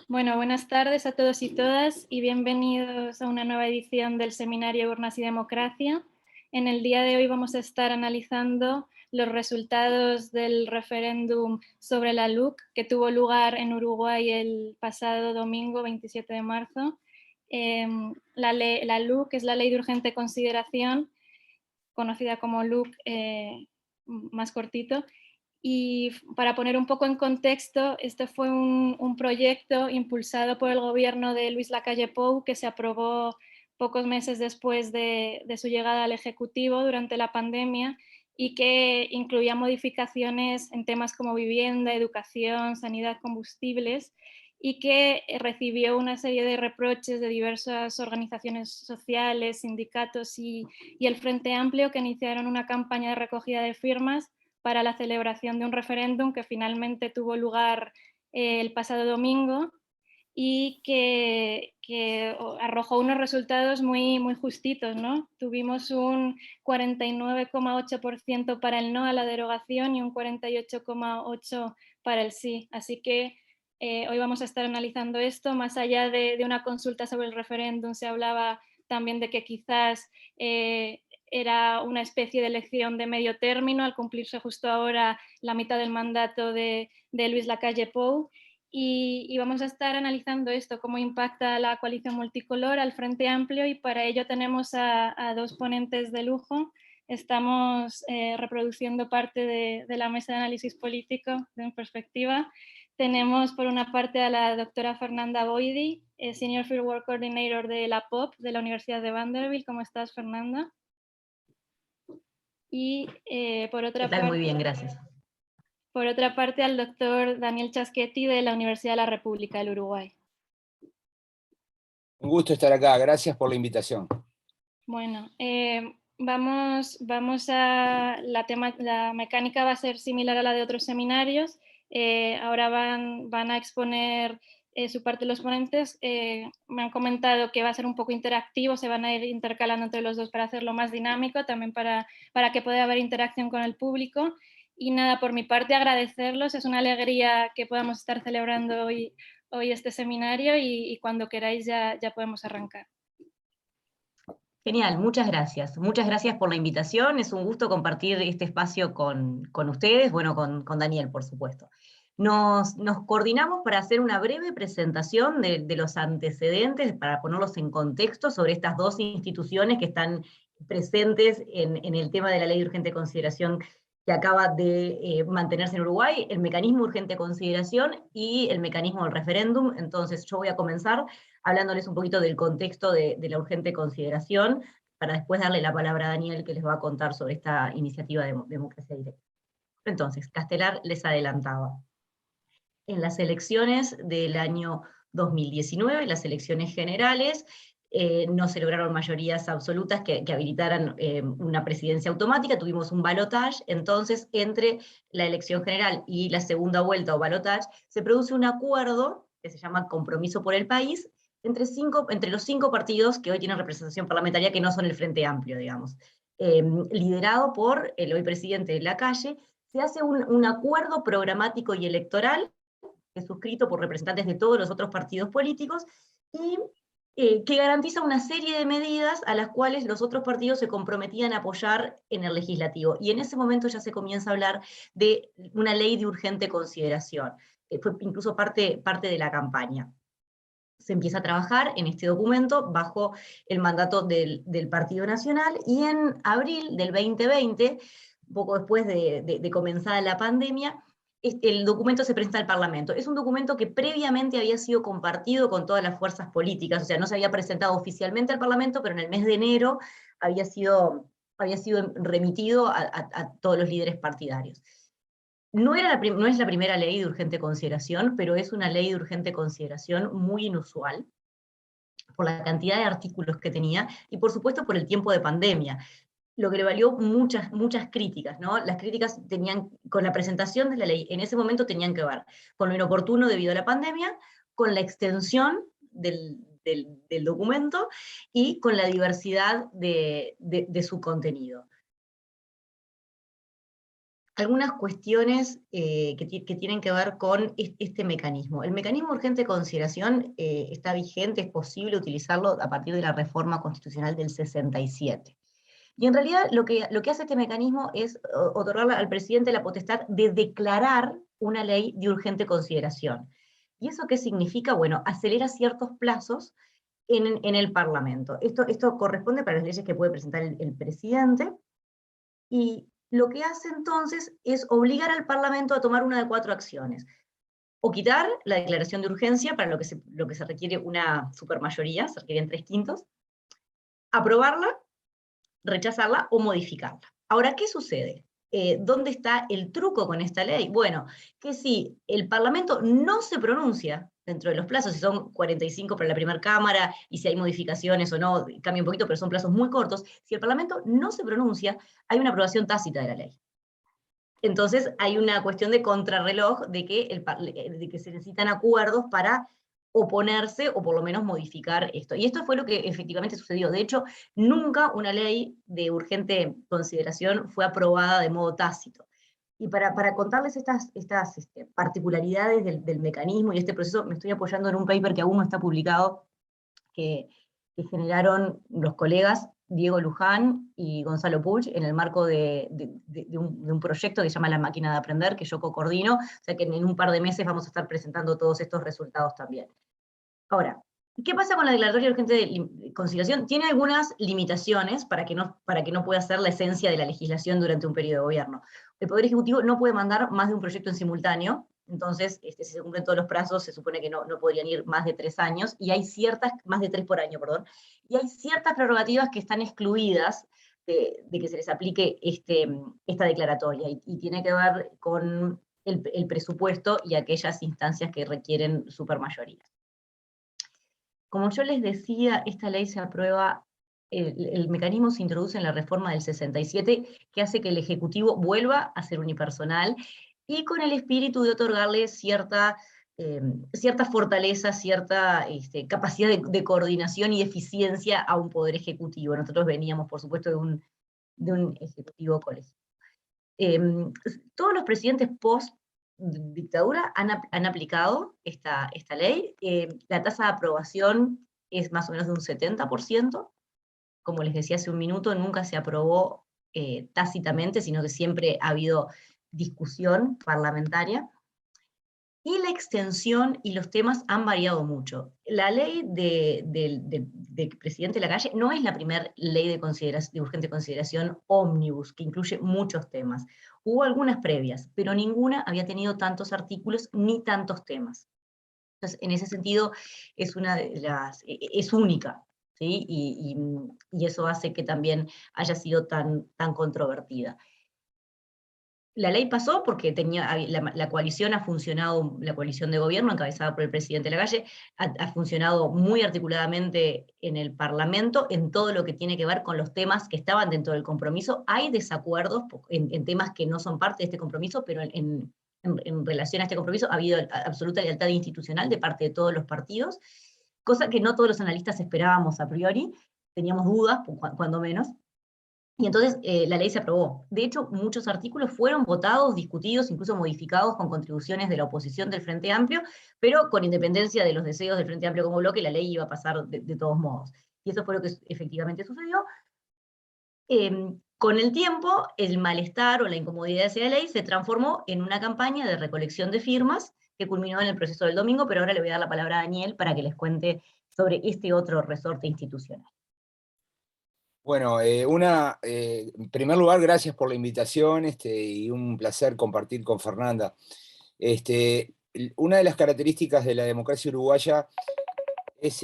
Bueno, buenas tardes a todos y todas y bienvenidos a una nueva edición del seminario Urnas y Democracia. En el día de hoy vamos a estar analizando los resultados del referéndum sobre la LUC que tuvo lugar en Uruguay el pasado domingo 27 de marzo. La LUC es la Ley de Urgente Consideración, conocida como LUC más cortito. Y para poner un poco en contexto, este fue un proyecto impulsado por el gobierno de Luis Lacalle Pou que se aprobó pocos meses después de su llegada al Ejecutivo durante la pandemia y que incluía modificaciones en temas como vivienda, educación, sanidad, combustibles, y que recibió una serie de reproches de diversas organizaciones sociales, sindicatos y el Frente Amplio, que iniciaron una campaña de recogida de firmas para la celebración de un referéndum que finalmente tuvo lugar el pasado domingo y que arrojó unos resultados muy justitos, ¿no? Tuvimos un 49,8% para el no a la derogación y un 48,8% para el sí. Así que hoy vamos a estar analizando esto. Más allá de una consulta sobre el referéndum, se hablaba también de que quizás era una especie de elección de medio término al cumplirse justo ahora la mitad del mandato de Luis Lacalle Pou. Y vamos a estar analizando esto, cómo impacta la coalición multicolor al Frente Amplio, y para ello tenemos a dos ponentes de lujo. Estamos reproduciendo parte de la mesa de análisis político de perspectiva. Tenemos por una parte a la doctora Fernanda Boidi, Senior Fieldwork Coordinator de la POP de la Universidad de Vanderbilt. ¿Cómo estás, Fernanda? Y por otra ¿Qué tal? parte... Muy bien, gracias. Por otra parte, al doctor Daniel Chaschetti de la Universidad de la República del Uruguay. Un gusto estar acá, gracias por la invitación. Bueno, vamos a... La mecánica va a ser similar a la de otros seminarios. Ahora van a exponer su parte los ponentes. Me han comentado que va a ser un poco interactivo, se van a ir intercalando entre los dos para hacerlo más dinámico, también para que pueda haber interacción con el público. Y nada, por mi parte agradecerlos, es una alegría que podamos estar celebrando hoy este seminario y cuando queráis ya podemos arrancar. Genial, muchas gracias. Muchas gracias por la invitación. Es un gusto compartir este espacio con ustedes, bueno, con Daniel, por supuesto. Nos coordinamos para hacer una breve presentación de los antecedentes, para ponerlos en contexto sobre estas dos instituciones que están presentes en el tema de la Ley de Urgente Consideración que acaba de mantenerse en Uruguay, el mecanismo de urgente consideración y el mecanismo del referéndum. Entonces yo voy a comenzar hablándoles un poquito del contexto de la urgente consideración, para después darle la palabra a Daniel, que les va a contar sobre esta iniciativa de democracia directa. Entonces, Castelar les adelantaba. En las elecciones del año 2019, las elecciones generales, no se lograron mayorías absolutas que habilitaran una presidencia automática, tuvimos un balotage. Entonces entre la elección general y la segunda vuelta o balotage se produce un acuerdo que se llama Compromiso por el País entre los 5 partidos que hoy tienen representación parlamentaria, que no son el Frente Amplio, digamos. Liderado por el hoy presidente Lacalle, se hace un acuerdo programático y electoral que es suscrito por representantes de todos los otros partidos políticos, y que garantiza una serie de medidas a las cuales los otros partidos se comprometían a apoyar en el legislativo. Y en ese momento ya se comienza a hablar de una ley de urgente consideración. Fue incluso parte de la campaña. Se empieza a trabajar en este documento bajo el mandato del Partido Nacional, y en abril del 2020, poco después de comenzada la pandemia, el documento se presenta al Parlamento. Es un documento que previamente había sido compartido con todas las fuerzas políticas, o sea, no se había presentado oficialmente al Parlamento, pero en el mes de enero había sido remitido a todos los líderes partidarios. No es la primera ley de urgente consideración, pero es una ley de urgente consideración muy inusual, por la cantidad de artículos que tenía, y por supuesto por el tiempo de pandemia, lo que le valió muchas críticas, ¿no? Las críticas con la presentación de la ley, en ese momento tenían que ver con lo inoportuno debido a la pandemia, con la extensión del documento y con la diversidad de su contenido. algunas cuestiones que tienen que ver con este mecanismo. El mecanismo urgente de consideración está vigente, es posible utilizarlo a partir de la reforma constitucional del 67. Y en realidad lo que hace este mecanismo es otorgarle al presidente la potestad de declarar una ley de urgente consideración. ¿Y eso qué significa? Bueno, acelera ciertos plazos en el Parlamento. Esto corresponde para las leyes que puede presentar el presidente, y lo que hace entonces es obligar al Parlamento a tomar una de 4 acciones. O quitar la declaración de urgencia, para lo que se requiere una supermayoría, se requieren 3/5, aprobarla, rechazarla o modificarla. Ahora, ¿qué sucede? ¿Dónde está el truco con esta ley? Bueno, que si el Parlamento no se pronuncia dentro de los plazos, si son 45 para la primera cámara, y si hay modificaciones o no, cambia un poquito, pero son plazos muy cortos, si el Parlamento no se pronuncia, hay una aprobación tácita de la ley. Entonces hay una cuestión de contrarreloj de que se necesitan acuerdos para oponerse o por lo menos modificar esto. Y esto fue lo que efectivamente sucedió. De hecho, nunca una ley de urgente consideración fue aprobada de modo tácito. Y para contarles estas particularidades del mecanismo y este proceso, me estoy apoyando en un paper que aún no está publicado, que generaron los colegas Diego Luján y Gonzalo Puig en el marco de un proyecto que se llama La Máquina de Aprender, que yo co-coordino, o sea que en un par de meses vamos a estar presentando todos estos resultados también. Ahora, ¿qué pasa con la declaratoria urgente de conciliación? Tiene algunas limitaciones para que no pueda ser la esencia de la legislación durante un periodo de gobierno. El Poder Ejecutivo no puede mandar más de un proyecto en simultáneo, entonces si se cumplen todos los plazos, se supone que no podrían ir más de 3 años, y hay más de 3 por año, perdón, y hay ciertas prerrogativas que están excluidas de que se les aplique esta declaratoria, y tiene que ver con el presupuesto y aquellas instancias que requieren supermayoría. Como yo les decía, esta ley se aprueba, el mecanismo se introduce en la reforma del 67, que hace que el Ejecutivo vuelva a ser unipersonal, y con el espíritu de otorgarle cierta fortaleza, cierta capacidad de coordinación y eficiencia a un poder ejecutivo. Nosotros veníamos, por supuesto, de un ejecutivo colegiado. Todos los presidentes post-dictadura han aplicado esta ley. La tasa de aprobación es más o menos de un 70%. Como les decía hace un minuto, nunca se aprobó tácitamente, sino que siempre ha habido discusión parlamentaria. Y la extensión y los temas han variado mucho. La ley del presidente Lacalle no es la primera ley de urgente consideración ómnibus, que incluye muchos temas. Hubo algunas previas, pero ninguna había tenido tantos artículos ni tantos temas. Entonces, en ese sentido, es única, ¿sí? Y eso hace que también haya sido tan controvertida. La ley pasó porque la coalición ha funcionado, la coalición de gobierno encabezada por el presidente Lacalle, ha funcionado muy articuladamente en el Parlamento, en todo lo que tiene que ver con los temas que estaban dentro del compromiso. Hay desacuerdos en temas que no son parte de este compromiso, pero en relación a este compromiso ha habido absoluta lealtad institucional de parte de todos los partidos, cosa que no todos los analistas esperábamos a priori, teníamos dudas, cuando menos. Y entonces la ley se aprobó. De hecho, muchos artículos fueron votados, discutidos, incluso modificados con contribuciones de la oposición del Frente Amplio, pero con independencia de los deseos del Frente Amplio como bloque, la ley iba a pasar de todos modos. Y eso fue lo que efectivamente sucedió. Con el tiempo, el malestar o la incomodidad hacia la ley se transformó en una campaña de recolección de firmas que culminó en el proceso del domingo, pero ahora le voy a dar la palabra a Daniel para que les cuente sobre este otro resorte institucional. Bueno, en primer lugar, gracias por la invitación y un placer compartir con Fernanda. Una de las características de la democracia uruguaya es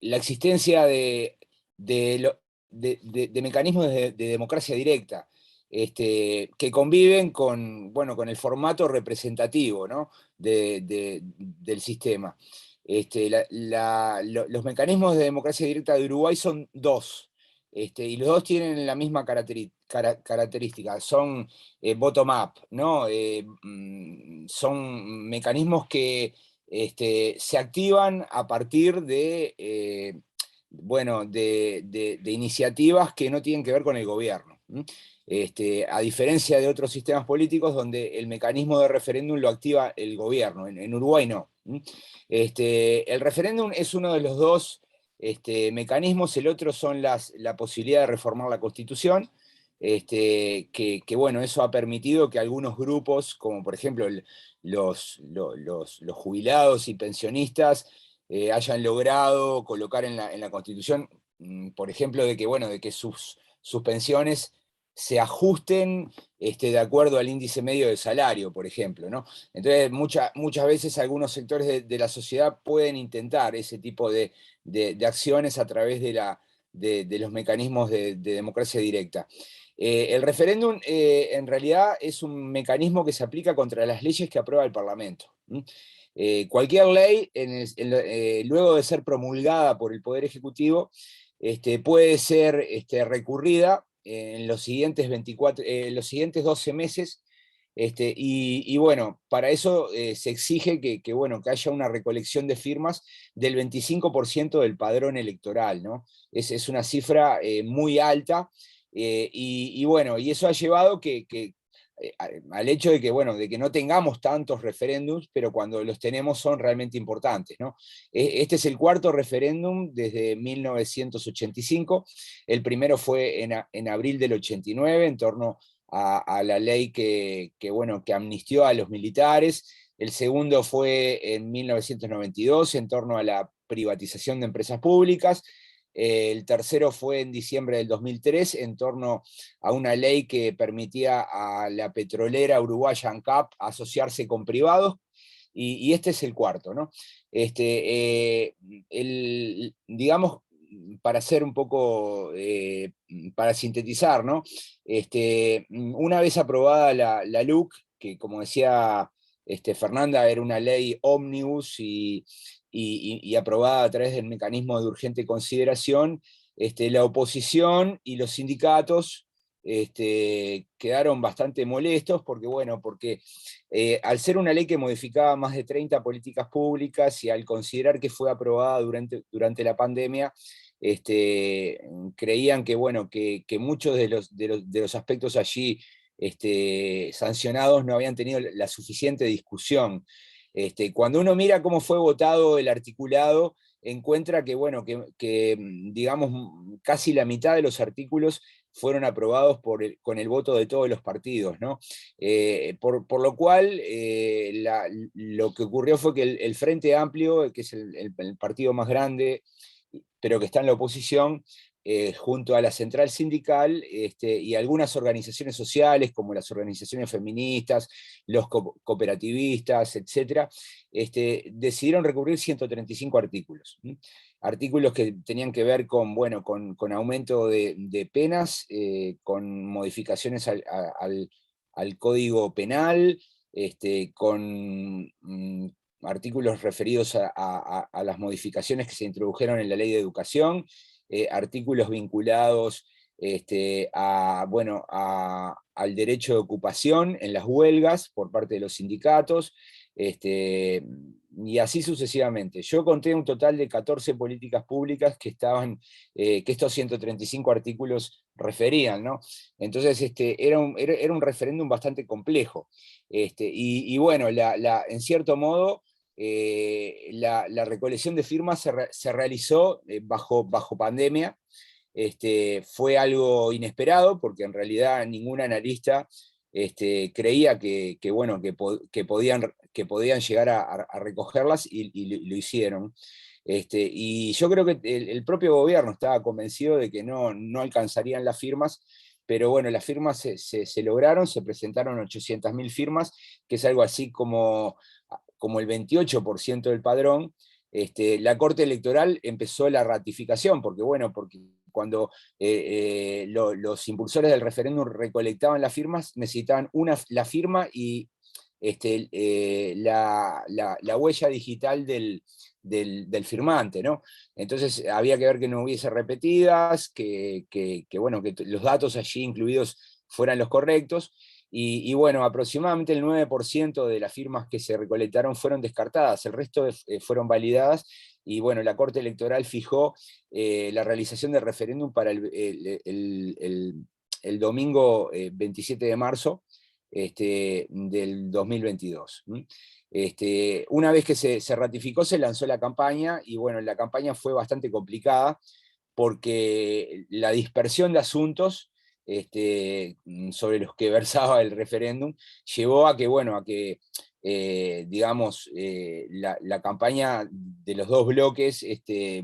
la existencia de mecanismos de democracia directa, que conviven con el formato representativo, ¿no?, del sistema. Los mecanismos de democracia directa de Uruguay son 2, y los 2 tienen la misma característica, son bottom-up, ¿no? Son mecanismos que se activan a partir de bueno, de iniciativas que no tienen que ver con el gobierno. A diferencia de otros sistemas políticos donde el mecanismo de referéndum lo activa el gobierno, en Uruguay no. El referéndum es uno de los dos mecanismos, el otro son la posibilidad de reformar la Constitución, que bueno, eso ha permitido que algunos grupos, como por ejemplo los jubilados y pensionistas, hayan logrado colocar en la Constitución, por ejemplo, de que sus pensiones se ajusten de acuerdo al índice medio de salario, por ejemplo, ¿no? Entonces, muchas veces algunos sectores de la sociedad pueden intentar ese tipo de acciones a través de los mecanismos de democracia directa. El referéndum en realidad es un mecanismo que se aplica contra las leyes que aprueba el Parlamento. Cualquier ley, luego de ser promulgada por el Poder Ejecutivo, puede ser recurrida en los siguientes 12 meses, y bueno, para eso se exige bueno, que haya una recolección de firmas del 25% del padrón electoral, ¿no? Es una cifra muy alta, y bueno, y eso ha llevado al hecho de que, bueno, de que no tengamos tantos referéndums, pero cuando los tenemos son realmente importantes, ¿no? Este es el cuarto referéndum desde 1985, el primero fue en abril del 89, en torno a la ley bueno, que amnistió a los militares. El segundo fue en 1992, en torno a la privatización de empresas públicas. El tercero fue en diciembre del 2003, en torno a una ley que permitía a la petrolera uruguaya ANCAP asociarse con privados, y este es el cuarto, ¿no? Digamos, para hacer un poco, para sintetizar, ¿no? Una vez aprobada la LUC, que como decía Fernanda, era una ley ómnibus y aprobada a través del mecanismo de urgente consideración, la oposición y los sindicatos quedaron bastante molestos porque al ser una ley que modificaba más de 30 políticas públicas y al considerar que fue aprobada durante la pandemia, creían que, bueno, que muchos de los aspectos allí sancionados no habían tenido la suficiente discusión. Cuando uno mira cómo fue votado el articulado, encuentra que, bueno, digamos, casi la mitad de los artículos fueron aprobados con el voto de todos los partidos, ¿no? Por lo cual, lo que ocurrió fue que el Frente Amplio, que es el partido más grande, pero que está en la oposición, junto a la central sindical y algunas organizaciones sociales, como las organizaciones feministas, los cooperativistas, etc., decidieron recurrir 135 artículos. Artículos que tenían que ver con, bueno, con aumento de penas, con modificaciones al Código Penal, con artículos referidos a las modificaciones que se introdujeron en la Ley de Educación, artículos vinculados bueno, al derecho de ocupación en las huelgas por parte de los sindicatos, y así sucesivamente. Yo conté un total de 14 políticas públicas que estos 135 artículos referían, ¿no? Entonces era un referéndum bastante complejo. Y bueno, en cierto modo, la recolección de firmas se realizó bajo pandemia. Fue algo inesperado, porque en realidad ningún analista creía bueno, que podían llegar a recogerlas, y lo hicieron. Y yo creo que el propio gobierno estaba convencido de que no alcanzarían las firmas, pero bueno, las firmas se lograron, se presentaron 800.000 firmas, que es algo así como el 28% del padrón. La Corte Electoral empezó la ratificación, porque cuando los impulsores del referéndum recolectaban las firmas, necesitaban la firma y la huella digital del firmante, ¿no? Entonces había que ver que no hubiese repetidas, bueno, que los datos allí incluidos fueran los correctos. y bueno, aproximadamente el 9% de las firmas que se recolectaron fueron descartadas, el resto fueron validadas, y bueno, la Corte Electoral fijó la realización del referéndum para el domingo 27 de marzo del 2022. Una vez que se ratificó, se lanzó la campaña, y bueno, la campaña fue bastante complicada, porque la dispersión de asuntos sobre los que versaba el referéndum llevó a que, bueno, digamos, la campaña de los dos bloques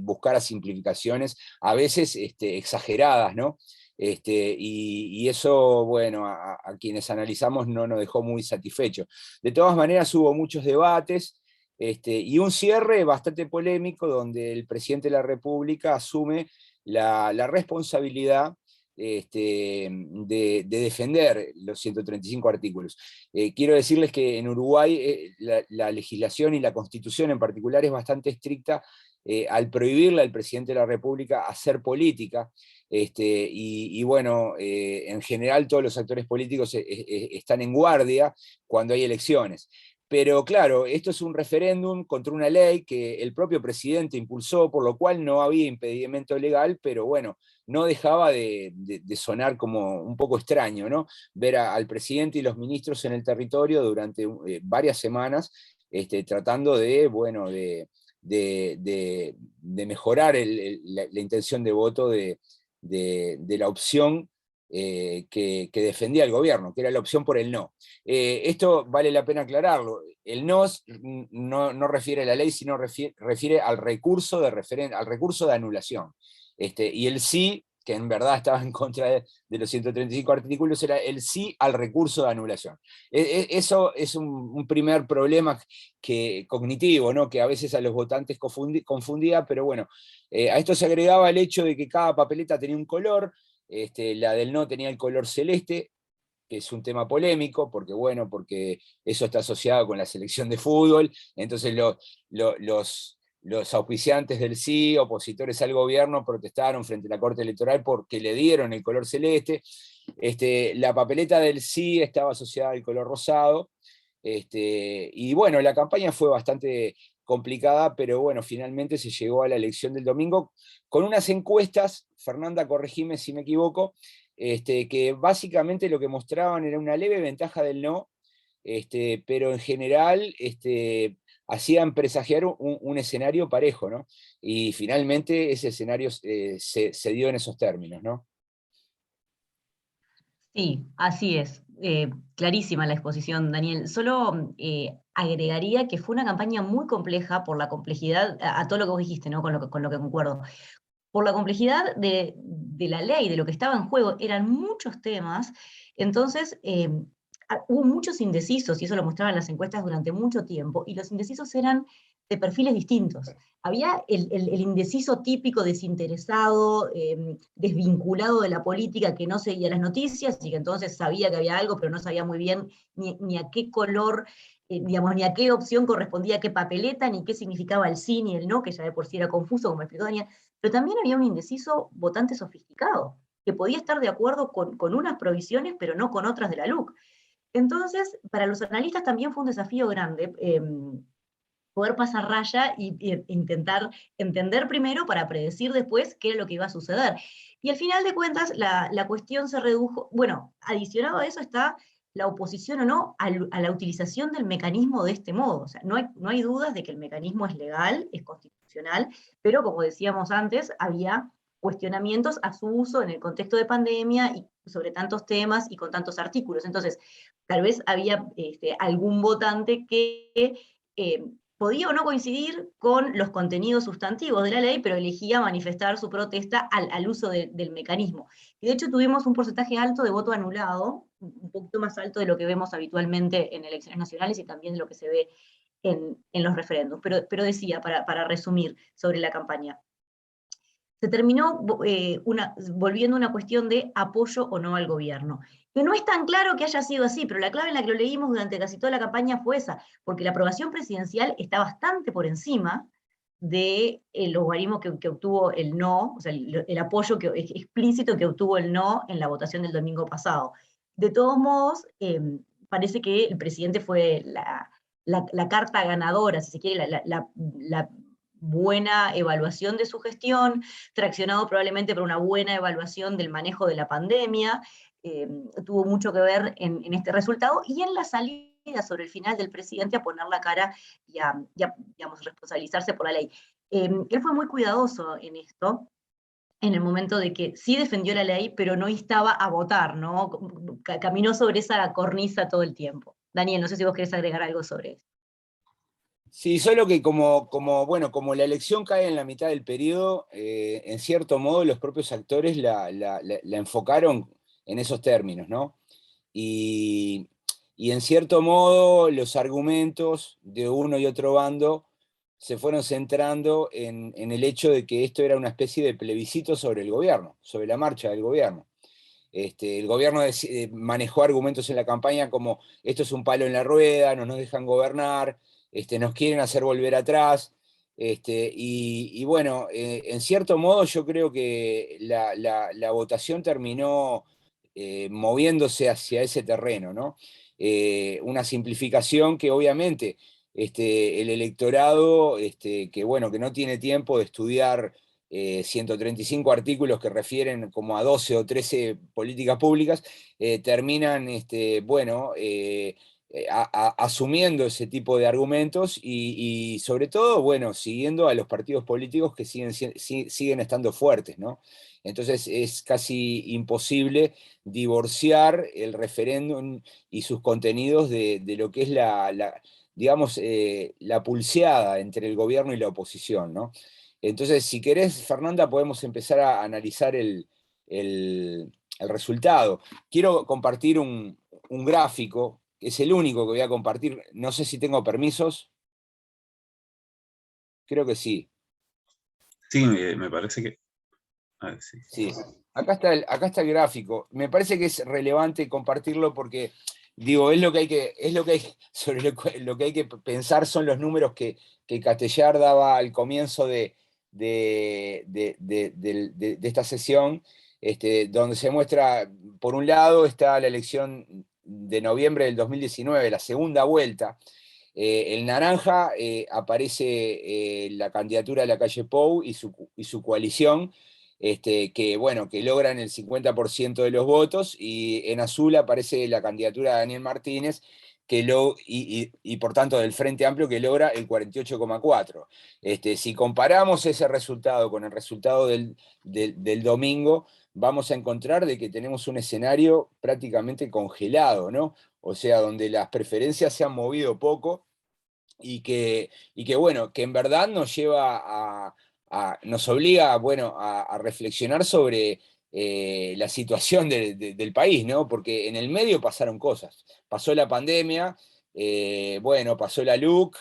buscara simplificaciones, a veces exageradas, ¿no? Y eso, bueno, a quienes analizamos no nos dejó muy satisfechos. De todas maneras, hubo muchos debates, y un cierre bastante polémico, donde el presidente de la República asume la responsabilidad de defender los 135 artículos. Quiero decirles que en Uruguay la legislación y la Constitución en particular es bastante estricta al prohibirle al presidente de la República hacer política, y bueno, en general todos los actores políticos están en guardia cuando hay elecciones. Pero claro, esto es un referéndum contra una ley que el propio presidente impulsó, por lo cual no había impedimento legal, pero bueno, no dejaba de sonar como un poco extraño, ¿no? Ver al presidente y los ministros en el territorio durante varias semanas, tratando de, bueno, de mejorar la intención de voto de la opción que defendía el gobierno, que era la opción por el no. Esto vale la pena aclararlo. El no refiere a la ley, sino refiere al recurso al recurso de anulación. Y el sí, que en verdad estaba en contra de los 135 artículos, era el sí al recurso de anulación. Eso es un primer problema cognitivo, ¿no? Que a veces a los votantes confundía, pero bueno, a esto se agregaba el hecho de que cada papeleta tenía un color. La del no tenía el color celeste, que es un tema polémico, porque bueno, porque eso está asociado con la selección de fútbol, entonces los auspiciantes del sí, opositores al gobierno, protestaron frente a la Corte Electoral porque le dieron el color celeste. La papeleta del sí estaba asociada al color rosado, y bueno, la campaña fue bastante complicada, pero bueno, finalmente se llegó a la elección del domingo con unas encuestas, Fernanda, corregime si me equivoco, que básicamente lo que mostraban era una leve ventaja del no, pero en general hacían presagiar un escenario parejo, ¿no? Y finalmente ese escenario se dio en esos términos, ¿no? Sí, así es. Clarísima la exposición, Daniel. Solo agregaría que fue una campaña muy compleja por la complejidad, a todo lo que vos dijiste, ¿no? Con lo que concuerdo. Por la complejidad de la ley, de lo que estaba en juego, eran muchos temas, entonces hubo muchos indecisos, y eso lo mostraban las encuestas durante mucho tiempo, y los indecisos eran de perfiles distintos. Había el indeciso típico, desinteresado, desvinculado de la política, que no seguía las noticias, y que entonces sabía que había algo, pero no sabía muy bien ni a qué color, digamos, ni a qué opción correspondía a qué papeleta, ni qué significaba el sí ni el no, que ya de por sí era confuso, como explicó Daniel. Pero también había un indeciso votante sofisticado, que podía estar de acuerdo con unas provisiones, pero no con otras de la LUC. Entonces, para los analistas también fue un desafío grande poder pasar raya e intentar entender primero para predecir después qué era lo que iba a suceder. Y al final de cuentas, la cuestión se redujo, bueno, adicionado a eso está la oposición o no a la utilización del mecanismo de este modo. O sea, no hay dudas de que el mecanismo es legal, es constitucional, pero como decíamos antes, había cuestionamientos a su uso en el contexto de pandemia y sobre tantos temas y con tantos artículos. Entonces, tal vez había algún votante que podía o no coincidir con los contenidos sustantivos de la ley, pero elegía manifestar su protesta al uso del mecanismo. Y de hecho tuvimos un porcentaje alto de voto anulado, un poquito más alto de lo que vemos habitualmente en elecciones nacionales y también de lo que se ve en los referéndums. Pero decía, para resumir sobre la campaña, se terminó volviendo una cuestión de apoyo o no al gobierno. Que no es tan claro que haya sido así, pero la clave en la que lo leímos durante casi toda la campaña fue esa, porque la aprobación presidencial está bastante por encima de los logaritmo que obtuvo el no, o sea, el apoyo explícito que obtuvo el no en la votación del domingo pasado. De todos modos, parece que el presidente fue la carta ganadora, si se quiere, la buena evaluación de su gestión, traccionado probablemente por una buena evaluación del manejo de la pandemia, tuvo mucho que ver en este resultado, y en la salida sobre el final del presidente a poner la cara y a digamos, responsabilizarse por la ley. Él fue muy cuidadoso en esto, en el momento de que sí defendió la ley, pero no instaba a votar, ¿no? Caminó sobre esa cornisa todo el tiempo. Daniel, no sé si vos querés agregar algo sobre eso. Sí, solo que bueno, como la elección cae en la mitad del periodo, en cierto modo los propios actores la enfocaron en esos términos, ¿no? Y, y en cierto modo los argumentos de uno y otro bando se fueron centrando en el hecho de que esto era una especie de plebiscito sobre el gobierno, sobre la marcha del gobierno. El gobierno manejó argumentos en la campaña como esto es un palo en la rueda, no nos dejan gobernar, nos quieren hacer volver atrás. Y bueno, en cierto modo yo creo que la votación terminó moviéndose hacia ese terreno, ¿no? Una simplificación que obviamente el electorado, que bueno, que no tiene tiempo de estudiar 135 artículos que refieren como a 12 o 13 políticas públicas, terminan, bueno, asumiendo ese tipo de argumentos y sobre todo, bueno, siguiendo a los partidos políticos que siguen estando fuertes, ¿no? Entonces es casi imposible divorciar el referéndum y sus contenidos de lo que es digamos, la pulseada entre el gobierno y la oposición, ¿no? Entonces, si querés, Fernanda, podemos empezar a analizar el resultado. Quiero compartir un gráfico, que es el único que voy a compartir. No sé si tengo permisos. Creo que sí. Sí, me parece que... A ver, sí. Sí. Acá está el gráfico. Me parece que es relevante compartirlo porque, digo, sobre lo que hay que pensar son los números que Castellar daba al comienzo de esta sesión, donde se muestra, por un lado, está la elección de noviembre del 2019, la segunda vuelta. El naranja aparece la candidatura de la calle Pou y su coalición, que, bueno, que logran el 50% de los votos, y en azul aparece la candidatura de Daniel Martínez, y por tanto del Frente Amplio, que logra el 48,4%. Si comparamos ese resultado con el resultado del domingo, vamos a encontrar de que tenemos un escenario prácticamente congelado, ¿no? O sea, donde las preferencias se han movido poco y que bueno, que en verdad nos lleva nos obliga, bueno, a reflexionar sobre la situación del país, ¿no? Porque en el medio pasaron cosas. Pasó la pandemia, bueno, pasó la LUC,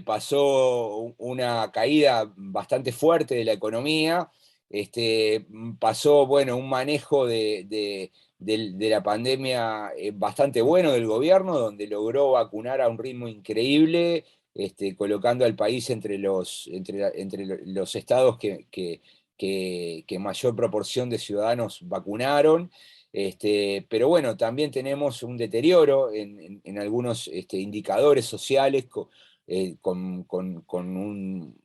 pasó una caída bastante fuerte de la economía, pasó, bueno, un manejo de la pandemia bastante bueno del gobierno, donde logró vacunar a un ritmo increíble, colocando al país entre los estados que mayor proporción de ciudadanos vacunaron. Pero bueno, también tenemos un deterioro en algunos indicadores sociales, con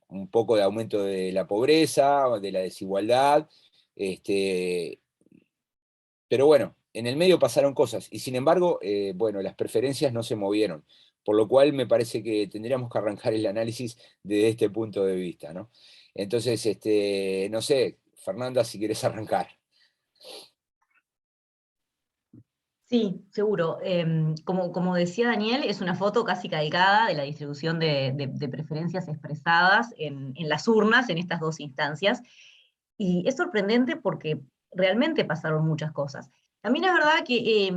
un poco de aumento de la pobreza, de la desigualdad. Pero bueno, en el medio pasaron cosas, y sin embargo, bueno, las preferencias no se movieron, por lo cual me parece que tendríamos que arrancar el análisis desde este punto de vista, ¿no? Entonces, no sé, Fernanda, si querés arrancar. Sí, seguro. Como decía Daniel, es una foto casi calcada de la distribución de preferencias expresadas en las urnas en estas dos instancias. Y es sorprendente porque realmente pasaron muchas cosas. También es verdad que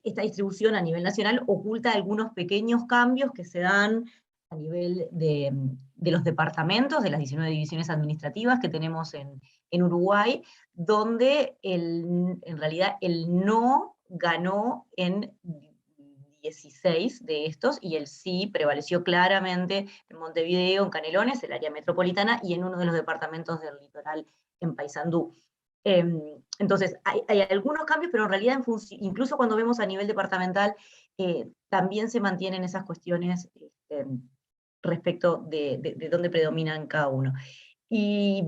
esta distribución a nivel nacional oculta algunos pequeños cambios que se dan a nivel de los departamentos, de las 19 divisiones administrativas que tenemos en Uruguay, donde en realidad el no ganó en 16 de estos, y el sí prevaleció claramente en Montevideo, en Canelones, el área metropolitana, y en uno de los departamentos del litoral, en Paysandú. Entonces, hay algunos cambios, pero en realidad, incluso cuando vemos a nivel departamental, también se mantienen esas cuestiones respecto de dónde predominan cada uno. ¿Y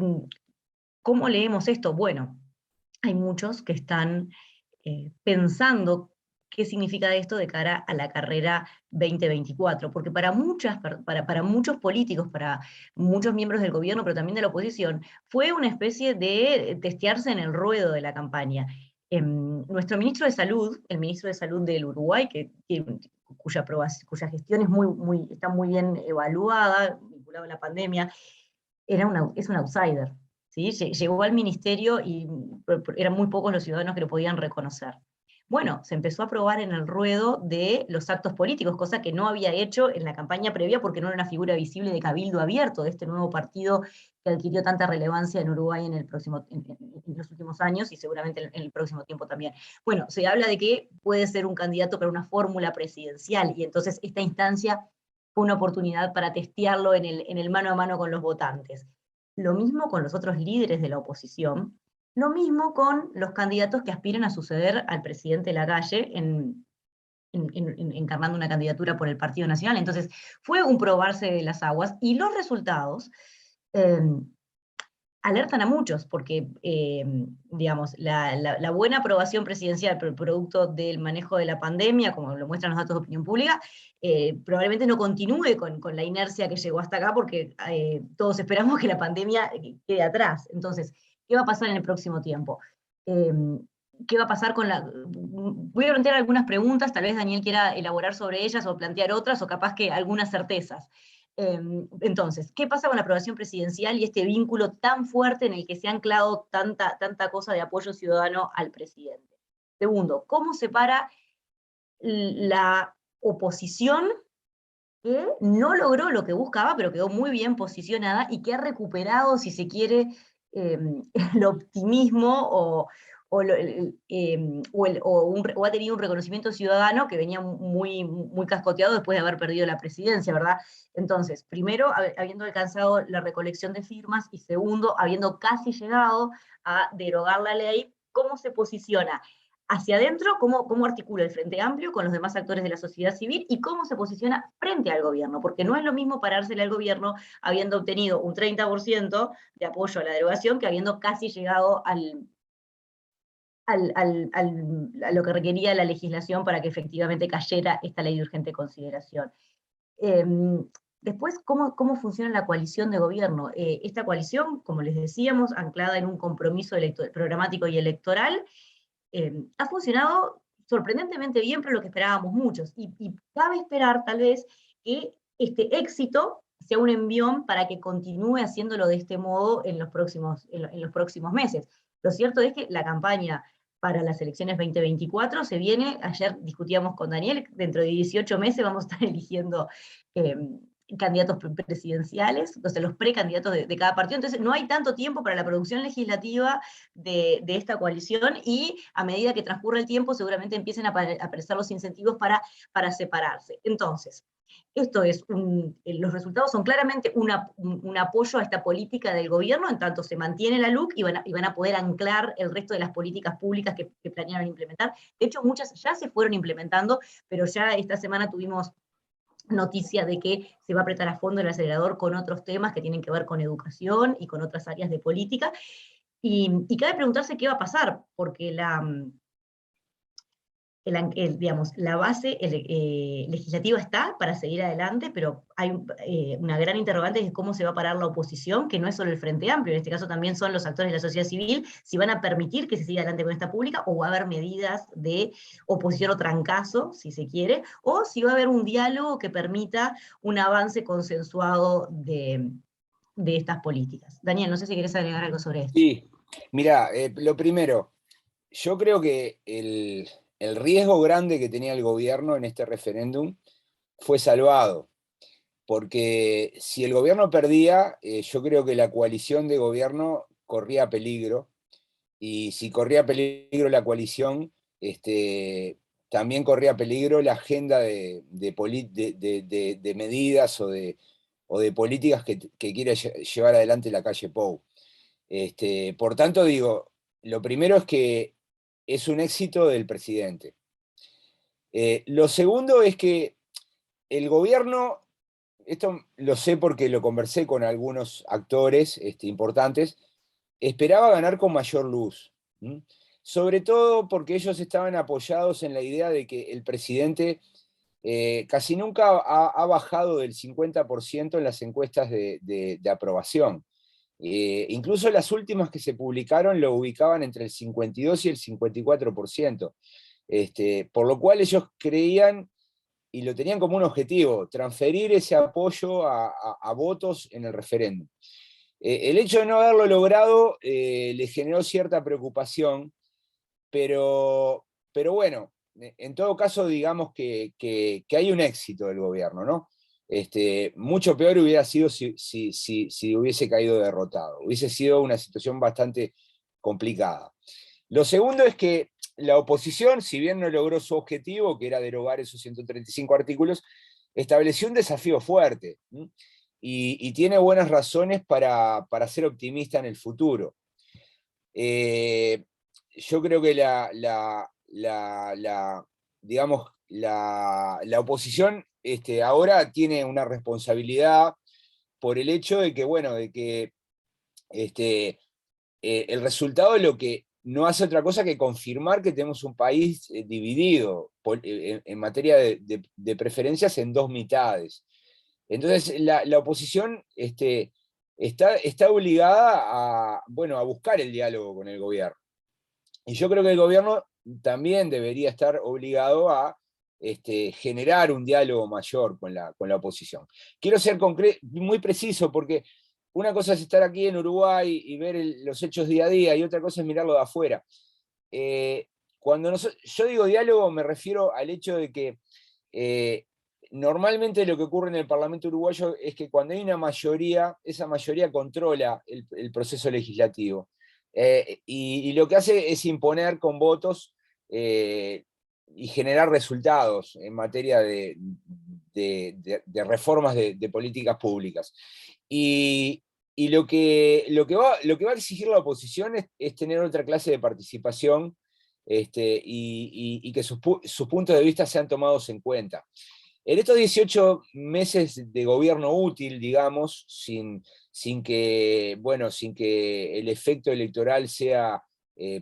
cómo leemos esto? Bueno, hay muchos que están pensando qué significa esto de cara a la carrera 2024, porque para muchos políticos, para muchos miembros del gobierno, pero también de la oposición, fue una especie de testearse en el ruedo de la campaña. Nuestro ministro de Salud, el ministro de Salud del Uruguay, cuya gestión está muy bien evaluada, vinculada a la pandemia, es un outsider. ¿Sí? Llegó al ministerio y eran muy pocos los ciudadanos que lo podían reconocer. Bueno, se empezó a probar en el ruedo de los actos políticos, cosa que no había hecho en la campaña previa porque no era una figura visible de cabildo abierto de este nuevo partido que adquirió tanta relevancia en Uruguay en los últimos años y seguramente en el próximo tiempo también. Bueno, se habla de que puede ser un candidato para una fórmula presidencial y entonces esta instancia fue una oportunidad para testearlo en el mano a mano con los votantes. Lo mismo con los otros líderes de la oposición, lo mismo con los candidatos que aspiran a suceder al presidente Lacalle encarnando una candidatura por el Partido Nacional. Entonces, fue un probarse de las aguas, y los resultados alertan a muchos, porque, digamos, la buena aprobación presidencial, pero producto del manejo de la pandemia, como lo muestran los datos de opinión pública, probablemente no continúe con la inercia que llegó hasta acá, porque todos esperamos que la pandemia quede atrás. Entonces, ¿qué va a pasar en el próximo tiempo? ¿Qué va a pasar con la...? Voy a plantear algunas preguntas, tal vez Daniel quiera elaborar sobre ellas, o plantear otras, o capaz que algunas certezas. Entonces, ¿qué pasa con la aprobación presidencial y este vínculo tan fuerte en el que se ha anclado tanta cosa de apoyo ciudadano al presidente? Segundo, ¿cómo se para la oposición que no logró lo que buscaba, pero quedó muy bien posicionada y que ha recuperado, si se quiere, el optimismo o ha tenido un reconocimiento ciudadano que venía muy cascoteado después de haber perdido la presidencia, ¿verdad? Entonces, primero, habiendo alcanzado la recolección de firmas, y segundo, habiendo casi llegado a derogar la ley, ¿cómo se posiciona hacia adentro? ¿Cómo articula el Frente Amplio con los demás actores de la sociedad civil? ¿Y cómo se posiciona frente al gobierno? Porque no es lo mismo parársele al gobierno habiendo obtenido un 30% de apoyo a la derogación que habiendo casi llegado a lo que requería la legislación para que efectivamente cayera esta ley de urgente consideración. Después, ¿cómo funciona la coalición de gobierno? Esta coalición, como les decíamos, anclada en un compromiso programático y electoral, ha funcionado sorprendentemente bien, pero lo que esperábamos muchos. Y cabe esperar, tal vez, que este éxito sea un envión para que continúe haciéndolo de este modo en los próximos meses. Lo cierto es que la campaña para las elecciones 2024 se viene, ayer discutíamos con Daniel, dentro de 18 meses vamos a estar eligiendo candidatos presidenciales, entonces los precandidatos de cada partido, entonces no hay tanto tiempo para la producción legislativa de esta coalición, y a medida que transcurre el tiempo seguramente empiecen a aparecer los incentivos para separarse. Entonces, los resultados son claramente un apoyo a esta política del gobierno, en tanto se mantiene la LUC y van a poder anclar el resto de las políticas públicas que planearon implementar. De hecho, muchas ya se fueron implementando, pero ya esta semana tuvimos noticia de que se va a apretar a fondo el acelerador con otros temas que tienen que ver con educación y con otras áreas de política. Y cabe preguntarse qué va a pasar, porque digamos, la base legislativa está para seguir adelante, pero hay una gran interrogante de cómo se va a parar la oposición, que no es solo el Frente Amplio, en este caso también son los actores de la sociedad civil, si van a permitir que se siga adelante con esta pública, o va a haber medidas de oposición o trancazo, si se quiere, o si va a haber un diálogo que permita un avance consensuado de estas políticas. Daniel, no sé si querés agregar algo sobre esto. Sí, mira, lo primero, yo creo que el riesgo grande que tenía el gobierno en este referéndum fue salvado, porque si el gobierno perdía, yo creo que la coalición de gobierno corría peligro, y si corría peligro la coalición, también corría peligro la agenda de medidas o de políticas que quiere llevar adelante la calle Pou. Por tanto, digo, lo primero es que es un éxito del presidente. Lo segundo es que el gobierno, esto lo sé porque lo conversé con algunos actores importantes, esperaba ganar con mayor luz. ¿Mm? Sobre todo porque ellos estaban apoyados en la idea de que el presidente casi nunca ha bajado del 50% en las encuestas de aprobación. Incluso las últimas que se publicaron lo ubicaban entre el 52 y el 54%. Por lo cual ellos creían y lo tenían como un objetivo, transferir ese apoyo a votos en el referéndum. El hecho de no haberlo logrado les generó cierta preocupación, pero bueno, en todo caso digamos que hay un éxito del gobierno, ¿no? Mucho peor hubiera sido si hubiese caído derrotado, hubiese sido una situación bastante complicada. Lo segundo es que la oposición, si bien no logró su objetivo, que era derogar esos 135 artículos, estableció un desafío fuerte, ¿sí? Y tiene buenas razones para ser optimista en el futuro. Yo creo que digamos, la oposición ahora tiene una responsabilidad por el hecho de que, bueno, de que el resultado es lo que no hace otra cosa que confirmar que tenemos un país dividido en materia de preferencias en dos mitades. Entonces, la oposición está obligada a buscar el diálogo con el gobierno. Y yo creo que el gobierno también debería estar obligado a generar un diálogo mayor con la oposición. Quiero ser muy preciso porque una cosa es estar aquí en Uruguay y ver los hechos día a día, y otra cosa es mirarlo de afuera. Cuando yo digo diálogo, me refiero al hecho de que normalmente lo que ocurre en el Parlamento uruguayo es que cuando hay una mayoría, esa mayoría controla el proceso legislativo. Y lo que hace es imponer con votos y generar resultados en materia de reformas de políticas públicas. Y lo que va a exigir la oposición es tener otra clase de participación y que sus puntos de vista sean tomados en cuenta. En estos 18 meses de gobierno útil, digamos, sin que el efecto electoral sea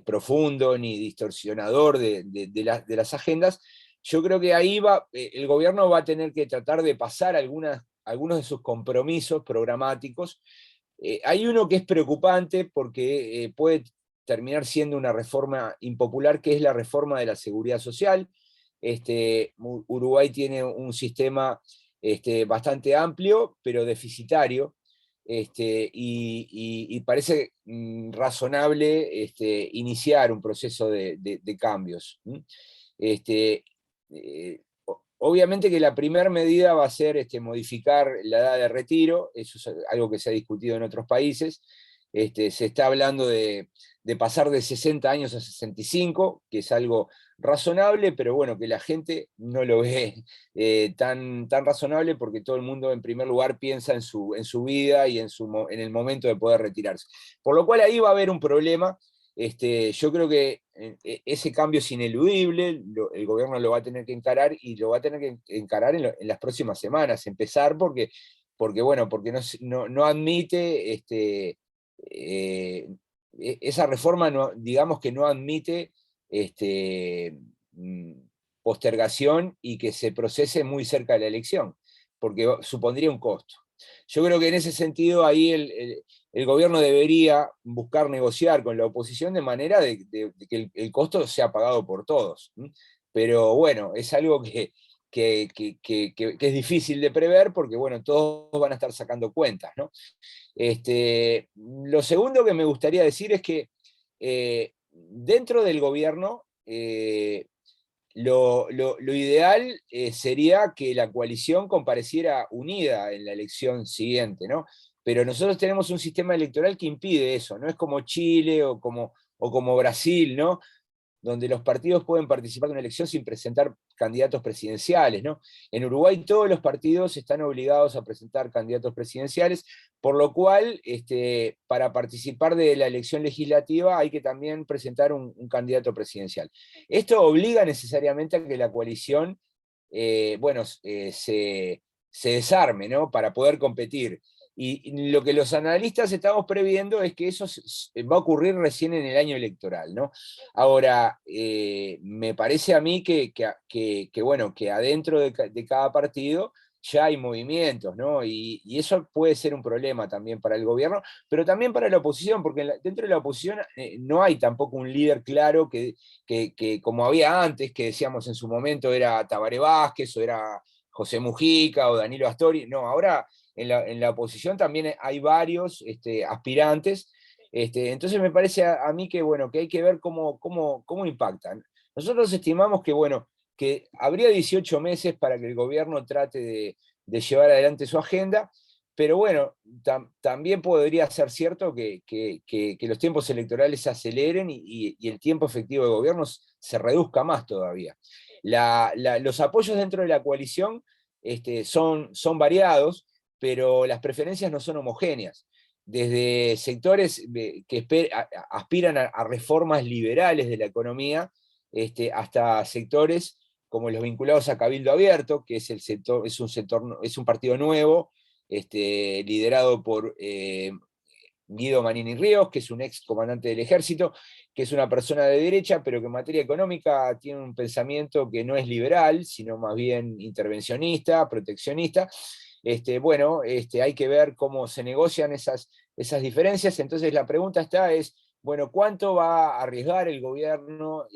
profundo ni distorsionador de las agendas, yo creo que ahí el gobierno va a tener que tratar de pasar algunos de sus compromisos programáticos. Hay uno que es preocupante porque puede terminar siendo una reforma impopular, que es la reforma de la seguridad social. Uruguay tiene un sistema bastante amplio, pero deficitario, y parece razonable iniciar un proceso de cambios. Obviamente que la primera medida va a ser modificar la edad de retiro, eso es algo que se ha discutido en otros países. Se está hablando de pasar de 60 años a 65, que es algo razonable, pero bueno, que la gente no lo ve tan razonable, porque todo el mundo en primer lugar piensa en su vida y en el momento de poder retirarse. Por lo cual ahí va a haber un problema. Yo creo que ese cambio es ineludible, el gobierno lo va a tener que encarar, y lo va a tener que encarar en las próximas semanas, empezar porque no admite esa reforma, digamos que no admite postergación y que se procese muy cerca de la elección, porque supondría un costo. Yo creo que en ese sentido ahí el gobierno debería buscar negociar con la oposición de manera de que el costo sea pagado por todos. Pero bueno, es algo que es difícil de prever, porque bueno, todos van a estar sacando cuentas, ¿no? Lo segundo que me gustaría decir es que dentro del gobierno lo ideal sería que la coalición compareciera unida en la elección siguiente, ¿no? Pero nosotros tenemos un sistema electoral que impide eso, no es como Chile o como Brasil, ¿no? donde los partidos pueden participar de una elección sin presentar candidatos presidenciales, ¿no? En Uruguay todos los partidos están obligados a presentar candidatos presidenciales, por lo cual, para participar de la elección legislativa hay que también presentar un candidato presidencial. Esto obliga necesariamente a que la coalición, se desarme, ¿no? Para poder competir. Y lo que los analistas estamos previendo es que eso va a ocurrir recién en el año electoral, ¿no? Ahora, me parece a mí que adentro de cada partido ya hay movimientos, ¿no? Y eso puede ser un problema también para el gobierno, pero también para la oposición, porque dentro de la oposición no hay tampoco un líder claro que como había antes, que decíamos en su momento era Tabaré Vázquez, o era José Mujica, o Danilo Astori. No, ahora en la oposición también hay varios aspirantes, entonces me parece a mí que hay que ver cómo impactan. Nosotros estimamos que habría 18 meses para que el gobierno trate de llevar adelante su agenda, pero también podría ser cierto que los tiempos electorales se aceleren y el tiempo efectivo de gobierno se reduzca más todavía. Los apoyos dentro de la coalición son variados, pero las preferencias no son homogéneas. Desde sectores que aspiran a reformas liberales de la economía, hasta sectores como los vinculados a Cabildo Abierto, que es un partido nuevo, liderado por Guido Manini Ríos, que es un ex comandante del ejército, que es una persona de derecha, pero que en materia económica tiene un pensamiento que no es liberal, sino más bien intervencionista, proteccionista. Hay que ver cómo se negocian esas diferencias. Entonces la pregunta es, ¿cuánto va a arriesgar el gobierno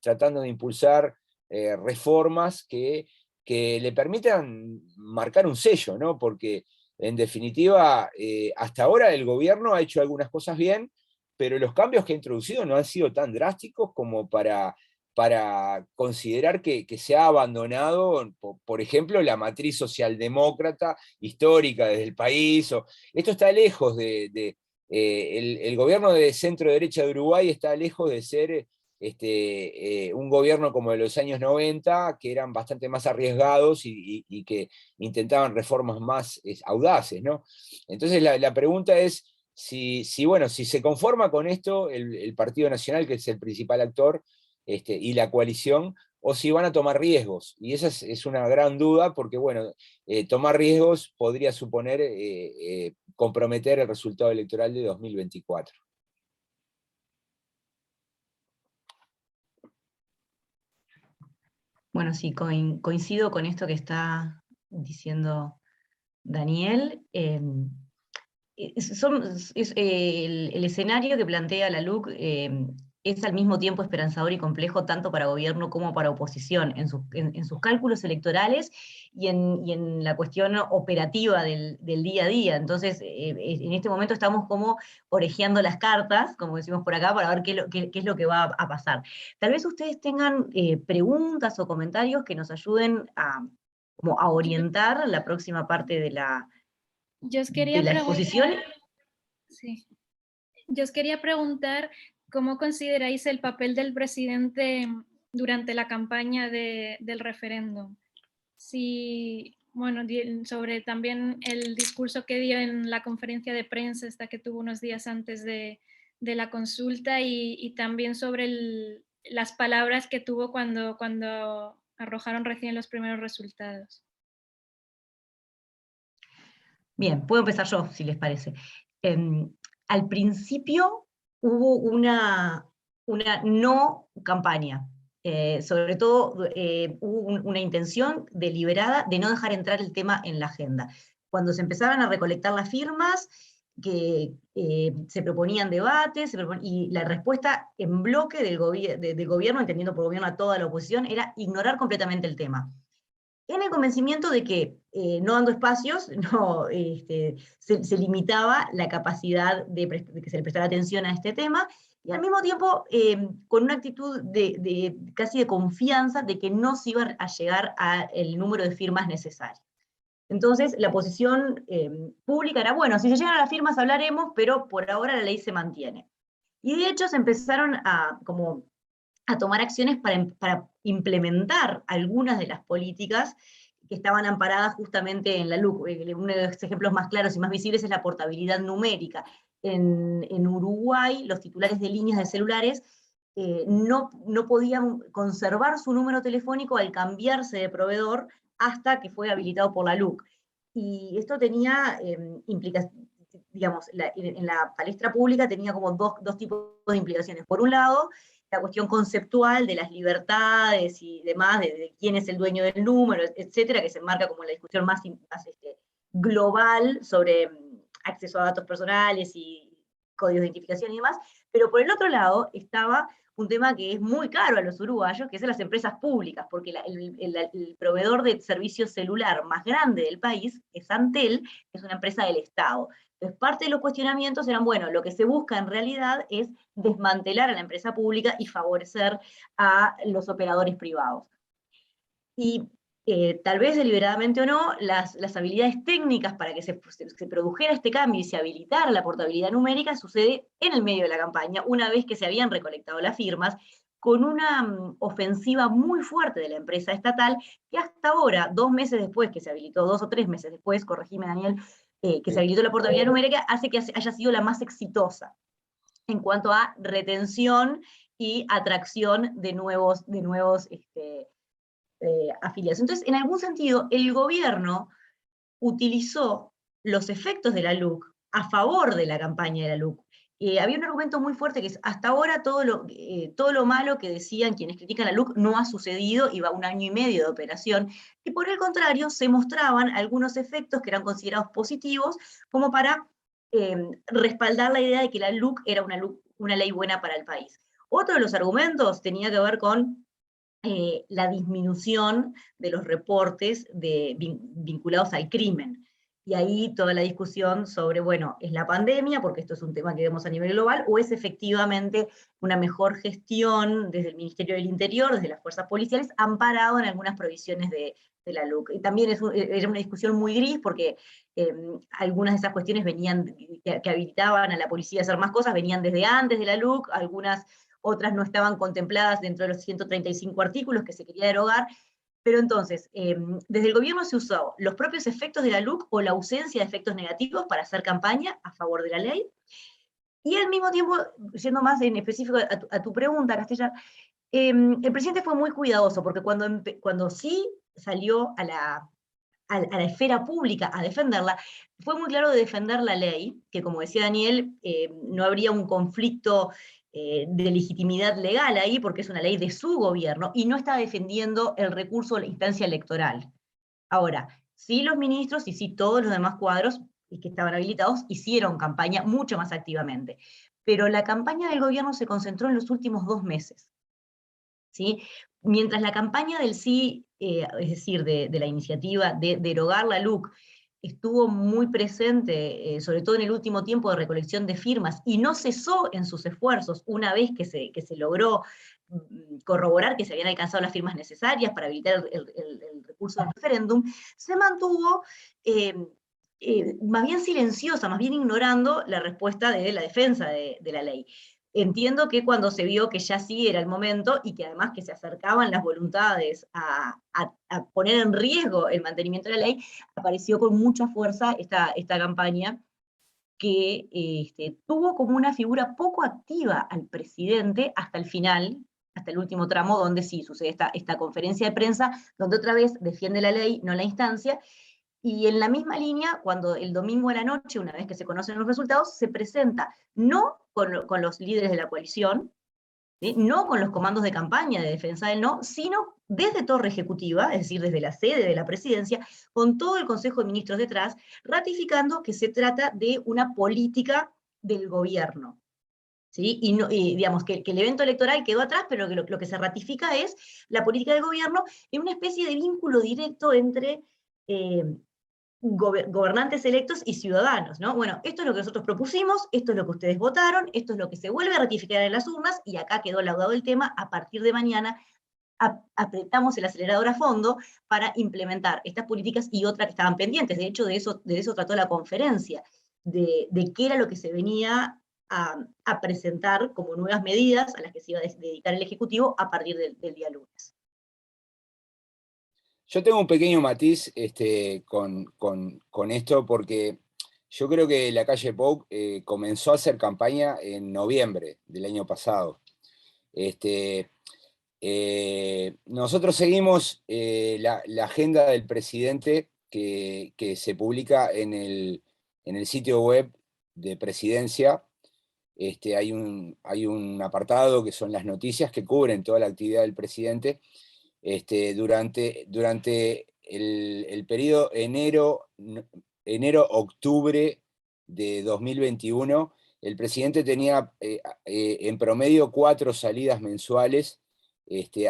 tratando de impulsar reformas que le permitan marcar un sello, ¿no? Porque en definitiva, hasta ahora el gobierno ha hecho algunas cosas bien, pero los cambios que ha introducido no han sido tan drásticos como para considerar que se ha abandonado, por ejemplo, la matriz socialdemócrata histórica desde el país. Esto está lejos el gobierno de centro-derecha de Uruguay está lejos de ser un gobierno como de los años 90, que eran bastante más arriesgados y que intentaban reformas más audaces, ¿no? Entonces la pregunta es si se conforma con esto el Partido Nacional, que es el principal actor, y la coalición, o si van a tomar riesgos. Y esa es una gran duda, porque tomar riesgos podría suponer comprometer el resultado electoral de 2024. Bueno, sí, coincido con esto que está diciendo Daniel. El escenario que plantea la LUC es al mismo tiempo esperanzador y complejo tanto para gobierno como para oposición, en sus cálculos electorales y en la cuestión operativa del día a día. Entonces, en este momento estamos como orejeando las cartas, como decimos por acá, para ver qué es lo que va a pasar. Tal vez ustedes tengan preguntas o comentarios que nos ayuden a orientar la próxima parte de la exposición. Sí. Yo os quería preguntar cómo consideráis el papel del presidente durante la campaña del referéndum. Sobre también el discurso que dio en la conferencia de prensa esta que tuvo unos días antes de la consulta, y también sobre las palabras que tuvo cuando arrojaron recién los primeros resultados. Bien, puedo empezar yo, si les parece. Al principio hubo una no campaña. Sobre todo hubo una intención deliberada de no dejar entrar el tema en la agenda. Cuando se empezaban a recolectar las firmas, que se proponían debates, y la respuesta en bloque del gobierno, entendiendo por gobierno a toda la oposición, era ignorar completamente el tema. En el convencimiento de que no dando espacios se limitaba la capacidad de que se le prestara atención a este tema, y al mismo tiempo con una actitud casi de confianza de que no se iba a llegar al número de firmas necesario. Entonces la posición pública era, bueno, si se llegan a las firmas hablaremos, pero por ahora la ley se mantiene. Y de hecho se empezaron a a tomar acciones para implementar algunas de las políticas que estaban amparadas justamente en la LUC. Uno de los ejemplos más claros y más visibles es la portabilidad numérica. En Uruguay, los titulares de líneas de celulares no podían conservar su número telefónico al cambiarse de proveedor hasta que fue habilitado por la LUC. Y esto tenía implicaciones, digamos, en la palestra pública tenía como dos tipos de implicaciones. Por un lado, la cuestión conceptual de las libertades y demás, de quién es el dueño del número, etcétera, que se enmarca como la discusión más global sobre acceso a datos personales y códigos de identificación y demás, pero por el otro lado estaba un tema que es muy caro a los uruguayos, que es las empresas públicas, porque el proveedor de servicio celular más grande del país es Antel, que es una empresa del Estado. Entonces, parte de los cuestionamientos eran, bueno, lo que se busca en realidad es desmantelar a la empresa pública y favorecer a los operadores privados. Y tal vez deliberadamente o no, las habilidades técnicas para que se produjera este cambio y se habilitara la portabilidad numérica sucede en el medio de la campaña, una vez que se habían recolectado las firmas, con una ofensiva muy fuerte de la empresa estatal, que hasta ahora, 2 meses después que se habilitó, 2 o 3 meses después, corregime Daniel, que se habilitó la portabilidad numérica, hace que haya sido la más exitosa en cuanto a retención y atracción de nuevos afiliados. Entonces, en algún sentido, el gobierno utilizó los efectos de la LUC a favor de la campaña de la LUC. Había un argumento muy fuerte que es, hasta ahora todo lo malo que decían quienes critican la LUC no ha sucedido, y va 1 año y medio de operación, y por el contrario se mostraban algunos efectos que eran considerados positivos, como para respaldar la idea de que la LUC era una ley buena para el país. Otro de los argumentos tenía que ver con la disminución de los reportes vinculados al crimen. Y ahí toda la discusión sobre, bueno, ¿es la pandemia, porque esto es un tema que vemos a nivel global, o es efectivamente una mejor gestión desde el Ministerio del Interior, desde las fuerzas policiales, amparado en algunas provisiones de la LUC? Y también era una discusión muy gris, porque algunas de esas cuestiones que habilitaban a la policía a hacer más cosas, venían desde antes de la LUC, otras no estaban contempladas dentro de los 135 artículos que se quería derogar. Pero entonces, desde el gobierno se usó los propios efectos de la LUC o la ausencia de efectos negativos para hacer campaña a favor de la ley. Y al mismo tiempo, siendo más en específico a tu pregunta, Castella, el presidente fue muy cuidadoso, porque cuando sí salió a la esfera pública a defenderla, fue muy claro de defender la ley, que como decía Daniel, no habría un conflicto de legitimidad legal ahí, porque es una ley de su gobierno, y no está defendiendo el recurso a la instancia electoral. Ahora, sí los ministros y sí todos los demás cuadros que estaban habilitados hicieron campaña mucho más activamente. Pero la campaña del gobierno se concentró en los últimos 2 meses. ¿Sí? Mientras la campaña del sí, es decir, de la iniciativa de derogar la LUC, estuvo muy presente, sobre todo en el último tiempo de recolección de firmas, y no cesó en sus esfuerzos una vez que se logró corroborar que se habían alcanzado las firmas necesarias para habilitar el recurso del referéndum, se mantuvo más bien silenciosa, más bien ignorando la respuesta de la defensa de la ley. Entiendo que cuando se vio que ya sí era el momento, y que además que se acercaban las voluntades a poner en riesgo el mantenimiento de la ley, apareció con mucha fuerza esta campaña que tuvo como una figura poco activa al presidente hasta el final, hasta el último tramo, donde sí sucede esta conferencia de prensa, donde otra vez defiende la ley, no la instancia. Y en la misma línea, cuando el domingo a la noche, una vez que se conocen los resultados, se presenta no con los líderes de la coalición, ¿sí? No con los comandos de campaña de defensa del no, sino desde Torre Ejecutiva, es decir, desde la sede de la presidencia, con todo el Consejo de Ministros detrás, ratificando que se trata de una política del gobierno. ¿Sí? Y digamos que el evento electoral quedó atrás, pero que lo que se ratifica es la política del gobierno en una especie de vínculo directo entre gobernantes electos y ciudadanos, ¿no? Bueno, esto es lo que nosotros propusimos, esto es lo que ustedes votaron, esto es lo que se vuelve a ratificar en las urnas, y acá quedó laudado el tema. A partir de mañana apretamos el acelerador a fondo para implementar estas políticas y otras que estaban pendientes. De hecho, de eso trató la conferencia, de qué era lo que se venía a presentar como nuevas medidas a las que se iba a dedicar el Ejecutivo a partir del día lunes. Yo tengo un pequeño matiz con esto, porque yo creo que la calle Pou comenzó a hacer campaña en noviembre del año pasado. Nosotros seguimos la agenda del presidente que se publica en el sitio web de Presidencia. Hay un apartado que son las noticias que cubren toda la actividad del presidente. Durante el periodo enero-octubre de 2021, el presidente tenía en promedio 4 salidas mensuales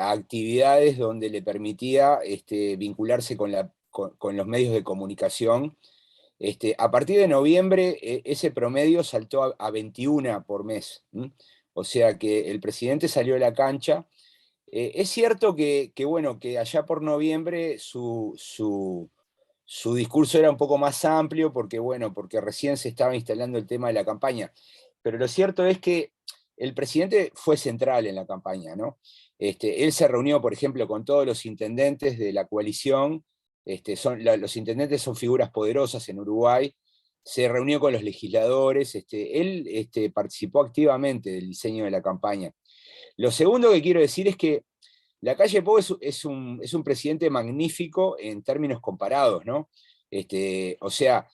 a actividades donde le permitía vincularse con los medios de comunicación. A partir de noviembre, ese promedio saltó a 21 por mes. O sea que el presidente salió a la cancha. Es cierto que allá por noviembre su discurso era un poco más amplio, porque recién se estaba instalando el tema de la campaña. Pero lo cierto es que el presidente fue central en la campaña, ¿no? Él se reunió, por ejemplo, con todos los intendentes de la coalición. Los intendentes son figuras poderosas en Uruguay. Se reunió con los legisladores. Él participó activamente del diseño de la campaña. Lo segundo que quiero decir es que la calle Pou es un presidente magnífico en términos comparados, ¿no? O sea,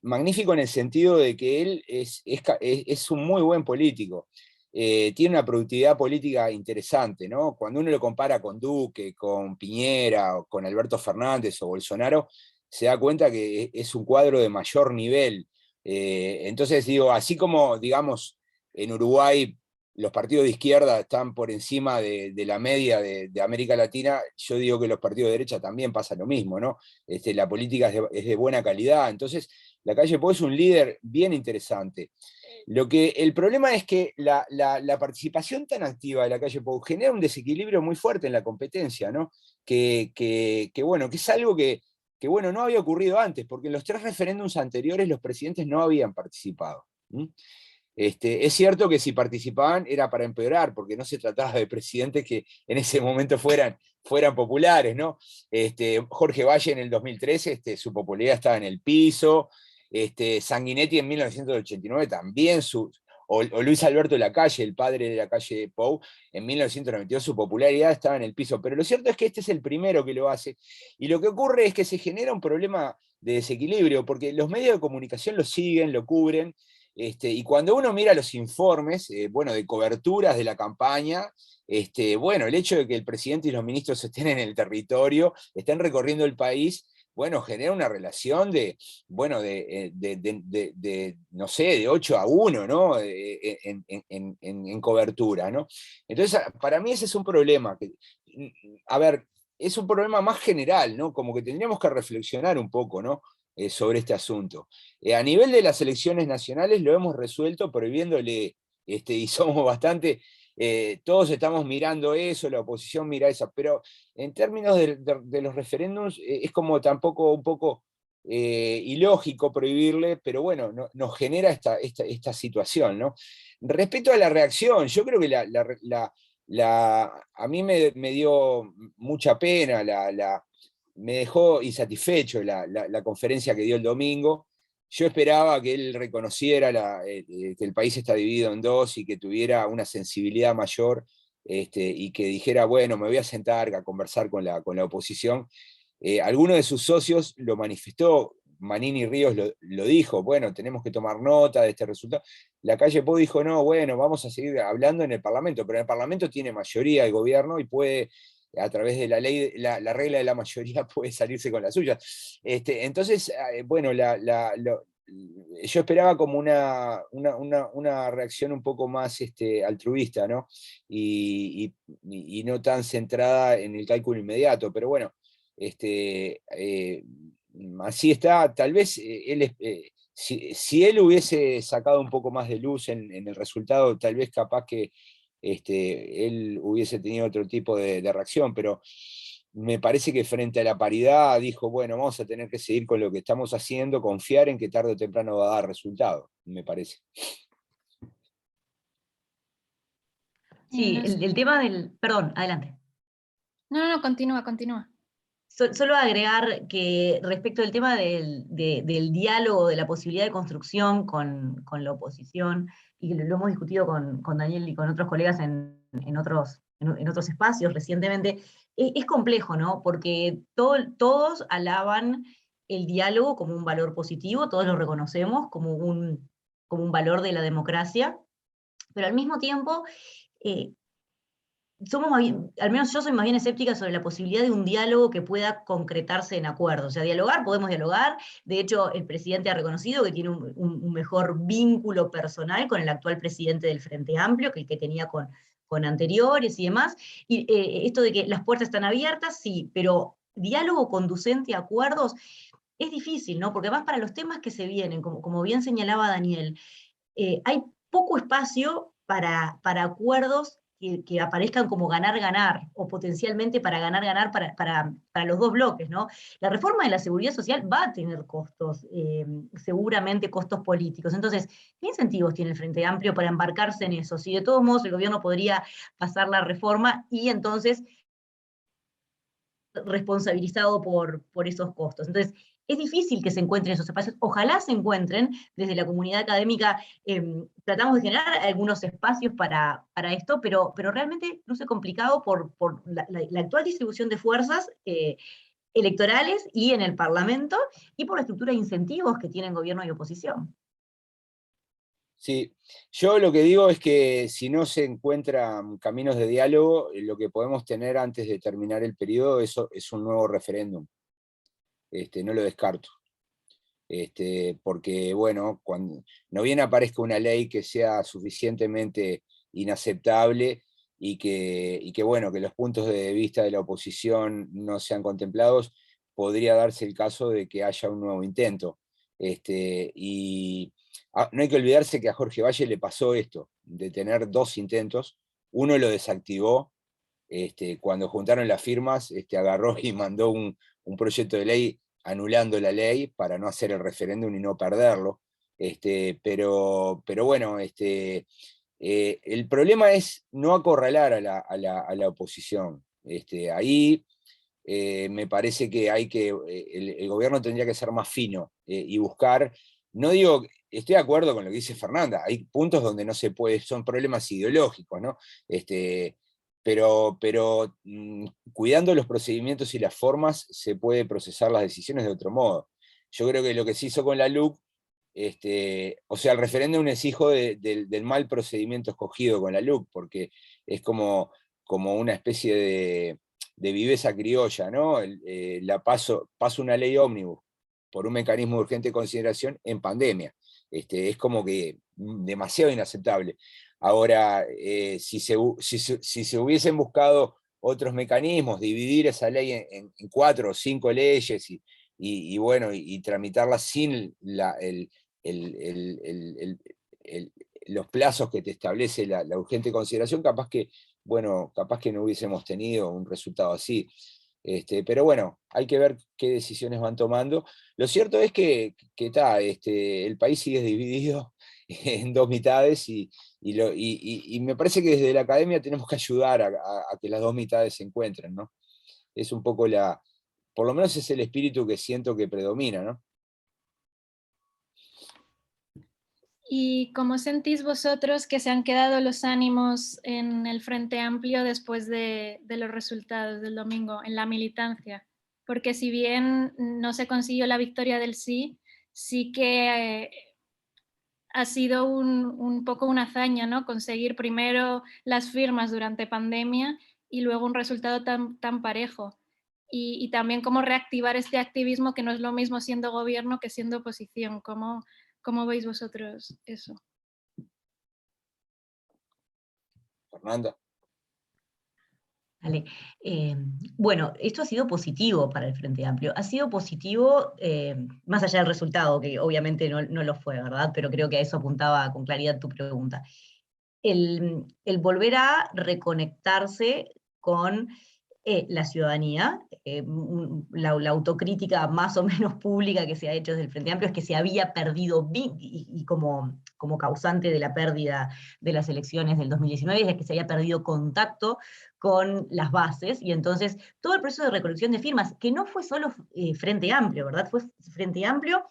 magnífico en el sentido de que él es un muy buen político. Tiene una productividad política interesante, ¿no? Cuando uno lo compara con Duque, con Piñera, o con Alberto Fernández o Bolsonaro, se da cuenta que es un cuadro de mayor nivel. Entonces digo, así como, digamos, en Uruguay los partidos de izquierda están por encima de la media de América Latina, yo digo que los partidos de derecha también pasa lo mismo, ¿no? La política es de buena calidad. Entonces, la calle Pou es un líder bien interesante. El problema es que la participación tan activa de la calle Pou genera un desequilibrio muy fuerte en la competencia, ¿no? Que es algo que no había ocurrido antes, porque en los 3 referéndums anteriores los presidentes no habían participado. Es cierto que si participaban era para empeorar, porque no se trataba de presidentes que en ese momento fueran populares, ¿no? Jorge Valle en el 2013, su popularidad estaba en el piso. Sanguinetti en 1989 también, o Luis Alberto Lacalle, el padre de la calle Pou, en 1992 su popularidad estaba en el piso. Pero lo cierto es que este es el primero que lo hace, y lo que ocurre es que se genera un problema de desequilibrio, porque los medios de comunicación lo siguen, lo cubren, y cuando uno mira los informes, de coberturas de la campaña, el hecho de que el presidente y los ministros estén en el territorio, estén recorriendo el país, genera una relación de 8-1, ¿no? En cobertura, ¿no? Entonces, para mí ese es un problema. Es un problema más general, ¿no? Como que tendríamos que reflexionar un poco, ¿no? Sobre este asunto. A nivel de las elecciones nacionales lo hemos resuelto prohibiéndole, y somos bastante, todos estamos mirando eso, la oposición mira eso, pero en términos de los referéndums es como tampoco un poco ilógico prohibirle, pero nos genera esta situación, ¿no? Respecto a la reacción, yo creo que a mí me dio mucha pena, me dejó insatisfecho la conferencia que dio el domingo. Yo esperaba que él reconociera que el país está dividido en 2 y que tuviera una sensibilidad mayor, y que dijera, me voy a sentar a conversar con la oposición. Alguno de sus socios lo manifestó, Manini Ríos lo dijo, tenemos que tomar nota de este resultado. La calle Pou dijo, no, vamos a seguir hablando en el Parlamento, pero en el Parlamento tiene mayoría el gobierno y puede, a través de la ley, la regla de la mayoría, puede salirse con la suya. Entonces, yo esperaba como una reacción un poco más altruista, ¿no? Y no tan centrada en el cálculo inmediato, pero así está. Tal vez si él hubiese sacado un poco más de luz en el resultado, tal vez capaz que él hubiese tenido otro tipo de reacción, pero me parece que frente a la paridad dijo, vamos a tener que seguir con lo que estamos haciendo, confiar en que tarde o temprano va a dar resultado, me parece. Sí, el tema del... Perdón, adelante. No, continúa. Solo agregar que respecto al tema del diálogo, de la posibilidad de construcción con la oposición, y lo hemos discutido con Daniel y con otros colegas en otros espacios recientemente, es complejo, ¿no? Porque todos alaban el diálogo como un valor positivo, todos lo reconocemos como un valor de la democracia, pero al mismo tiempo... somos al menos yo soy más bien escéptica sobre la posibilidad de un diálogo que pueda concretarse en acuerdos. O sea, podemos dialogar. De hecho, el presidente ha reconocido que tiene un mejor vínculo personal con el actual presidente del Frente Amplio que el que tenía con anteriores y demás. Y esto de que las puertas están abiertas, sí, pero diálogo conducente a acuerdos es difícil, ¿no? Porque además para los temas que se vienen, como bien señalaba Daniel, hay poco espacio para acuerdos que aparezcan como ganar-ganar, o potencialmente para ganar-ganar para los dos bloques, ¿no? La reforma de la seguridad social va a tener costos, seguramente costos políticos. Entonces, ¿qué incentivos tiene el Frente Amplio para embarcarse en eso? Si de todos modos el gobierno podría pasar la reforma y entonces responsabilizado por esos costos. Entonces, es difícil que se encuentren esos espacios. Ojalá se encuentren desde la comunidad académica. Tratamos de generar algunos espacios para esto, pero realmente luce complicado por la actual distribución de fuerzas electorales y en el Parlamento, y por la estructura de incentivos que tienen gobierno y oposición. Sí, yo lo que digo es que si no se encuentran caminos de diálogo, lo que podemos tener antes de terminar el periodo es un nuevo referéndum. No lo descarto. Porque, bueno, cuando no bien aparezca una ley que sea suficientemente inaceptable y que, bueno, que los puntos de vista de la oposición no sean contemplados, podría darse el caso de que haya un nuevo intento. Y no hay que olvidarse que a Jorge Valle le pasó esto, de tener dos intentos. Uno lo desactivó, cuando juntaron las firmas, agarró y mandó un proyecto de ley anulando la ley para no hacer el referéndum y no perderlo. Pero bueno, el problema es no acorralar a la oposición. Ahí me parece que el gobierno tendría que ser más fino y buscar, no digo, estoy de acuerdo con lo que dice Fernanda, hay puntos donde no se puede, son problemas ideológicos, ¿no? Pero cuidando los procedimientos y las formas se puede procesar las decisiones de otro modo. Yo creo que lo que se hizo con la LUC, o sea, el referéndum es hijo del mal procedimiento escogido con la LUC, porque es como una especie de viveza criolla, ¿no? Paso una ley ómnibus por un mecanismo de urgente consideración en pandemia. Es como que demasiado inaceptable. Ahora, si se hubiesen buscado otros mecanismos, dividir esa ley en 4 o 5 leyes y bueno, y tramitarla sin los plazos que te establece la urgente consideración, capaz que no hubiésemos tenido un resultado así. Pero bueno, hay que ver qué decisiones van tomando. Lo cierto es que el país sigue dividido en dos mitades y me parece que desde la academia tenemos que ayudar a que las dos mitades se encuentren, ¿no? Es un poco por lo menos es el espíritu que siento que predomina, ¿no? ¿Y cómo sentís vosotros que se han quedado los ánimos en el Frente Amplio después de los resultados del domingo, en la militancia? Porque si bien no se consiguió la victoria del sí, sí que ha sido un poco una hazaña, ¿no? Conseguir primero las firmas durante pandemia y luego un resultado tan parejo. Y también cómo reactivar este activismo, que no es lo mismo siendo gobierno que siendo oposición. ¿Cómo veis vosotros eso? Fernanda. Vale. Bueno, esto ha sido positivo para el Frente Amplio. Ha sido positivo, más allá del resultado, que obviamente no lo fue, ¿verdad? Pero creo que a eso apuntaba con claridad tu pregunta. El volver a reconectarse con la ciudadanía, la autocrítica más o menos pública que se ha hecho desde el Frente Amplio es que se había perdido, y como causante de la pérdida de las elecciones del 2019, es que se había perdido contacto con las bases, y entonces todo el proceso de recolección de firmas, que no fue solo Frente Amplio, ¿verdad? Fue Frente Amplio,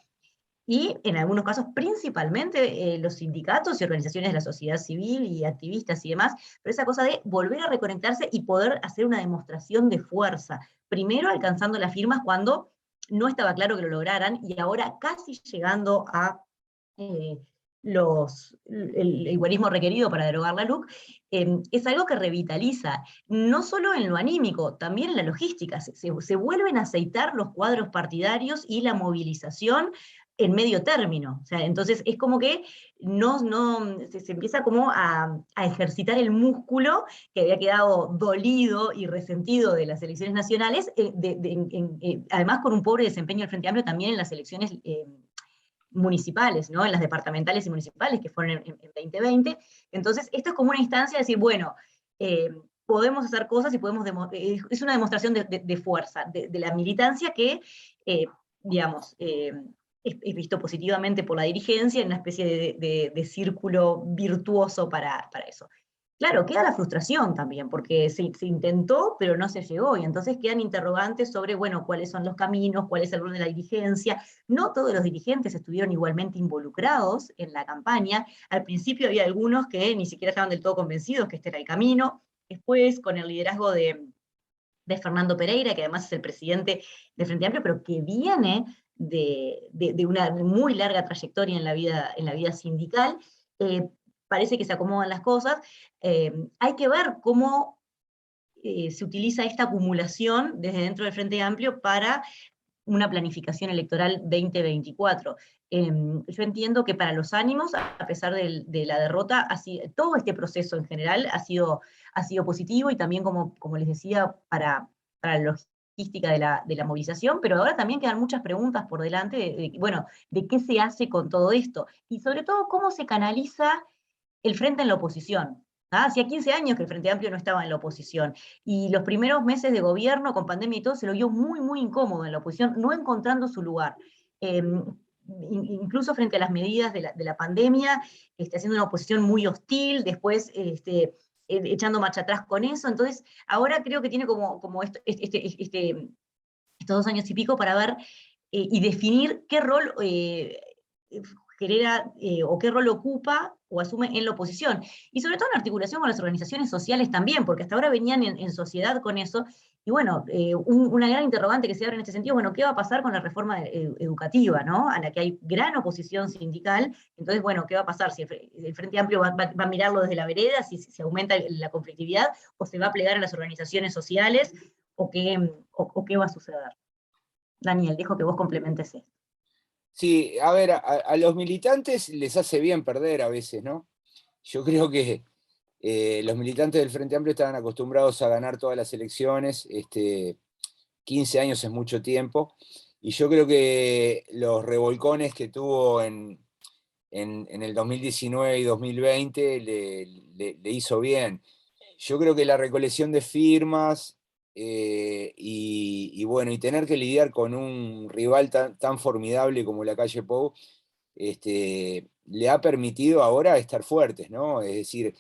y en algunos casos principalmente los sindicatos y organizaciones de la sociedad civil y activistas y demás, pero esa cosa de volver a reconectarse y poder hacer una demostración de fuerza, primero alcanzando las firmas cuando no estaba claro que lo lograran, y ahora casi llegando a el igualismo requerido para derogar la LUC, es algo que revitaliza, no solo en lo anímico, también en la logística. Se vuelven a aceitar los cuadros partidarios y la movilización en medio término. O sea, entonces es como que se empieza como a ejercitar el músculo que había quedado dolido y resentido de las elecciones nacionales, además con un pobre desempeño del Frente Amplio también en las elecciones municipales, ¿no? En las departamentales y municipales que fueron en 2020. Entonces, esto es como una instancia de decir, bueno, podemos hacer cosas y es una demostración de fuerza, de la militancia que, digamos, es visto positivamente por la dirigencia en una especie de círculo virtuoso para eso. Claro, queda la frustración también, porque se intentó, pero no se llegó, y entonces quedan interrogantes sobre, bueno, cuáles son los caminos, cuál es el rol de la dirigencia. No todos los dirigentes estuvieron igualmente involucrados en la campaña. Al principio había algunos que ni siquiera estaban del todo convencidos que este era el camino. Después, con el liderazgo de Fernando Pereira, que además es el presidente del Frente Amplio, pero que viene de una muy larga trayectoria en la vida sindical, parece que se acomodan las cosas. Hay que ver cómo se utiliza esta acumulación desde dentro del Frente Amplio para una planificación electoral 2024. Yo entiendo que para los ánimos, a pesar de la derrota, todo este proceso en general ha sido positivo, y también, como les decía, para la logística de la movilización, pero ahora también quedan muchas preguntas por delante bueno, de qué se hace con todo esto, y sobre todo cómo se canaliza el Frente en la oposición. Hacía 15 años que el Frente Amplio no estaba en la oposición, y los primeros meses de gobierno, con pandemia y todo, se lo vio muy, muy incómodo en la oposición, no encontrando su lugar. Incluso frente a las medidas de la pandemia, haciendo una oposición muy hostil, después echando marcha atrás con eso. Entonces, ahora creo que tiene como estos 2 años y pico para ver y definir qué rol genera o qué rol ocupa o asume en la oposición. Y sobre todo en articulación con las organizaciones sociales también, porque hasta ahora venían en sociedad con eso. Y bueno, una gran interrogante que se abre en este sentido, bueno, ¿qué va a pasar con la reforma educativa, ¿no? A la que hay gran oposición sindical. Entonces, bueno, ¿qué va a pasar? Si el Frente Amplio va a mirarlo desde la vereda, si se aumenta la conflictividad, o se va a plegar a las organizaciones sociales, o qué va a suceder. Daniel, dejo que vos complementes esto. Sí, a ver, a los militantes les hace bien perder a veces, ¿no? Yo creo que los militantes del Frente Amplio estaban acostumbrados a ganar todas las elecciones, 15 años es mucho tiempo, y yo creo que los revolcones que tuvo en el 2019 y 2020 le hizo bien. Yo creo que la recolección de firmas y bueno, y tener que lidiar con un rival tan formidable como la calle Pou, le ha permitido ahora estar fuertes, ¿no? Es decir,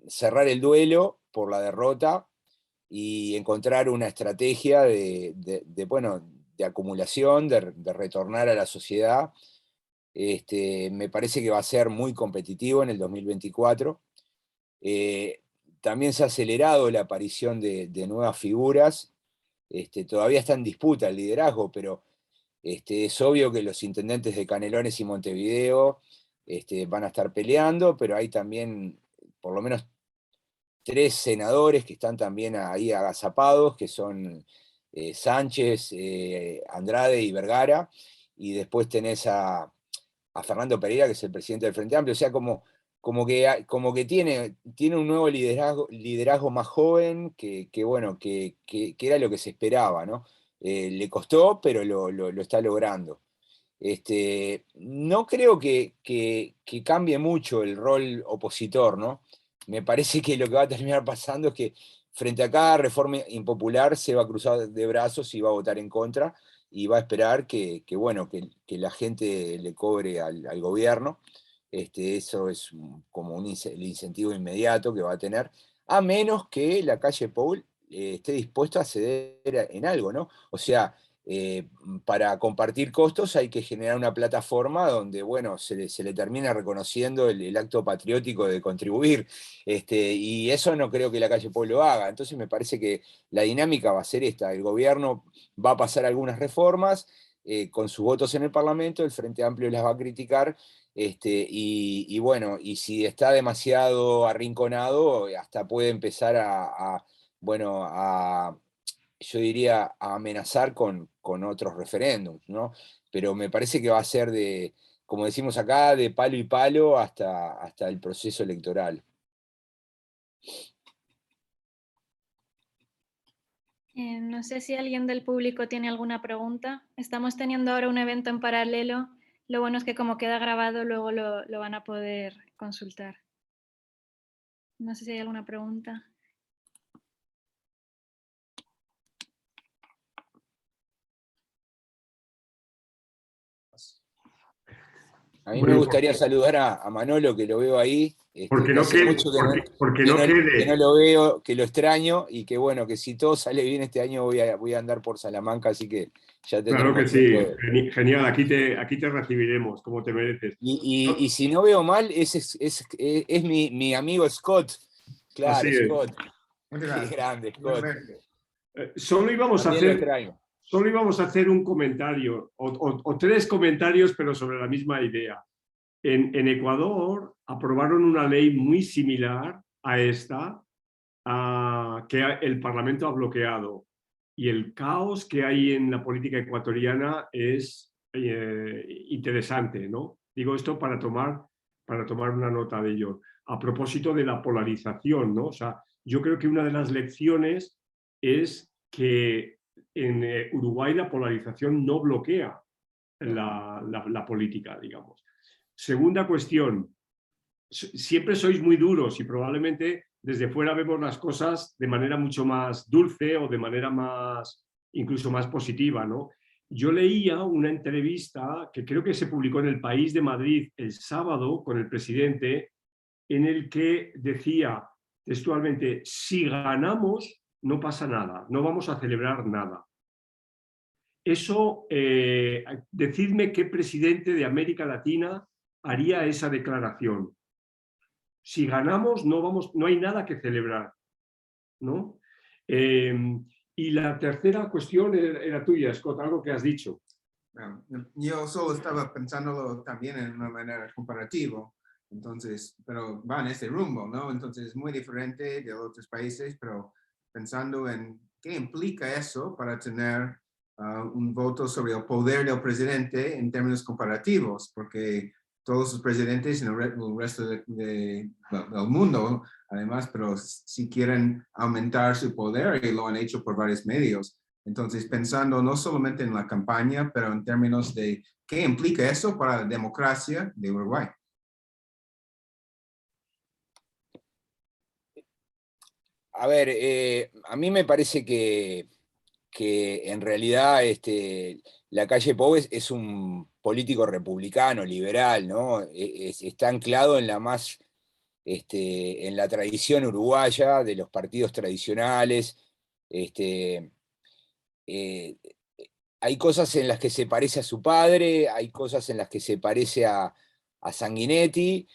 cerrar el duelo por la derrota y encontrar una estrategia bueno, de acumulación, de retornar a la sociedad. Me parece que va a ser muy competitivo en el 2024. También se ha acelerado la aparición de nuevas figuras. Todavía está en disputa el liderazgo, pero es obvio que los intendentes de Canelones y Montevideo van a estar peleando, pero hay también por lo menos 3 senadores que están también ahí agazapados, que son Sánchez, Andrade y Vergara, y después tenés a Fernando Pereira, que es el presidente del Frente Amplio. O sea, como que tiene un nuevo liderazgo más joven, bueno, que era lo que se esperaba, ¿no? Le costó, pero lo está logrando. No creo que cambie mucho el rol opositor, ¿no? Me parece que lo que va a terminar pasando es que frente a cada reforma impopular se va a cruzar de brazos y va a votar en contra, y va a esperar bueno, que la gente le cobre al gobierno. Eso es como el incentivo inmediato que va a tener, a menos que la calle Pou esté dispuesto a ceder en algo, ¿no? O sea, para compartir costos hay que generar una plataforma donde, bueno, se le termina reconociendo el acto patriótico de contribuir, y eso no creo que la calle Pou lo haga. Entonces me parece que la dinámica va a ser esta: el gobierno va a pasar algunas reformas, con sus votos en el Parlamento, el Frente Amplio las va a criticar, y bueno, y si está demasiado arrinconado, hasta puede empezar bueno, yo diría, a amenazar con otros referéndums, ¿no? Pero me parece que va a ser como decimos acá, de palo y palo hasta el proceso electoral. No sé si alguien del público tiene alguna pregunta. Estamos teniendo ahora un evento en paralelo. Lo bueno es que como queda grabado, luego lo van a poder consultar. No sé si hay alguna pregunta. A mí me gustaría saludar a Manolo, que lo veo ahí. Porque que no hace quede, mucho porque no quede. que no lo veo, que lo extraño, y que bueno, que si todo sale bien este año voy a andar por Salamanca, así que ya Claro tendremos que sí, tiempo. genial, aquí te recibiremos, como te mereces. Y si no veo mal, es mi amigo Scott. Claro, Así es. Scott. Qué grande, Scott. Solo íbamos a hacer un comentario, o tres comentarios, pero sobre la misma idea. En Ecuador aprobaron una ley muy similar a esta, que el Parlamento ha bloqueado. Y el caos que hay en la política ecuatoriana es interesante, ¿no? Digo esto para tomar una nota de ello. A propósito de la polarización, ¿no? O sea, yo creo que una de las lecciones es que en Uruguay la polarización no bloquea la política, digamos. Segunda cuestión, siempre sois muy duros y probablemente desde fuera vemos las cosas de manera mucho más dulce o de manera incluso más positiva, ¿no? Yo leía una entrevista que creo que se publicó en El País de Madrid el sábado con el presidente, en el que decía textualmente: si ganamos no pasa nada, no vamos a celebrar nada. Eso, decidme qué presidente de América Latina haría esa declaración. Si ganamos, no hay nada que celebrar, ¿no? Y la tercera cuestión era tuya, Scott, algo que has dicho. Yo solo estaba pensándolo también en una manera comparativa, entonces, pero va en ese rumbo, ¿no? Entonces es muy diferente de otros países, pero pensando en qué implica eso para tener un voto sobre el poder del presidente en términos comparativos, porque todos los presidentes en el resto del mundo, además, pero si quieren aumentar su poder, y lo han hecho por varios medios. Entonces, pensando no solamente en la campaña, pero en términos de qué implica eso para la democracia de Uruguay. A ver, a mí me parece que en realidad la calle Pou es un político republicano, liberal, ¿no? Está anclado en en la tradición uruguaya de los partidos tradicionales. Hay cosas en las que se parece a su padre, hay cosas en las que se parece a Sanguinetti,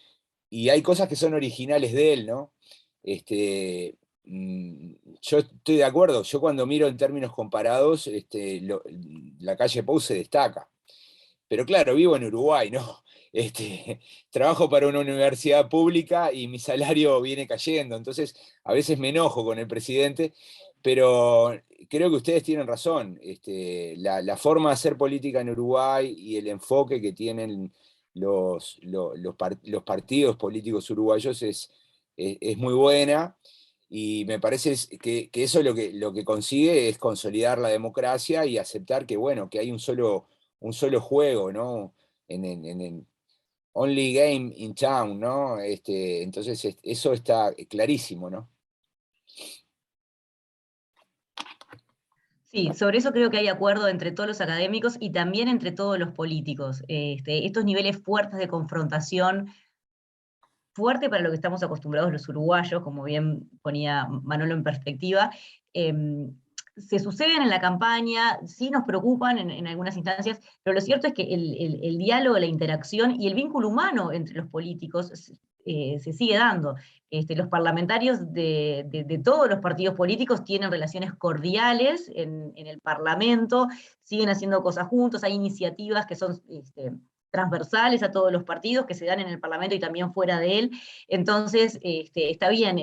y hay cosas que son originales de él, ¿no? Yo estoy de acuerdo, yo cuando miro en términos comparados, la calle Pou se destaca. Pero claro, vivo en Uruguay, ¿no? Trabajo para una universidad pública y mi salario viene cayendo, entonces a veces me enojo con el presidente, pero creo que ustedes tienen razón. La forma de hacer política en Uruguay y el enfoque que tienen los partidos políticos uruguayos es muy buena, y me parece que eso lo que consigue es consolidar la democracia y aceptar que, bueno, que hay un solo juego, ¿no? En only game in town, ¿no? Entonces eso está clarísimo, ¿no? Sí, sobre eso creo que hay acuerdo entre todos los académicos y también entre todos los políticos. Estos niveles fuertes de confrontación, fuerte para lo que estamos acostumbrados los uruguayos, como bien ponía Manolo en perspectiva, se suceden en la campaña, sí nos preocupan en algunas instancias, pero lo cierto es que el diálogo, la interacción y el vínculo humano entre los políticos se sigue dando. Los parlamentarios de todos los partidos políticos tienen relaciones cordiales en el Parlamento, siguen haciendo cosas juntos, hay iniciativas que son transversales a todos los partidos que se dan en el Parlamento y también fuera de él. Entonces, está bien,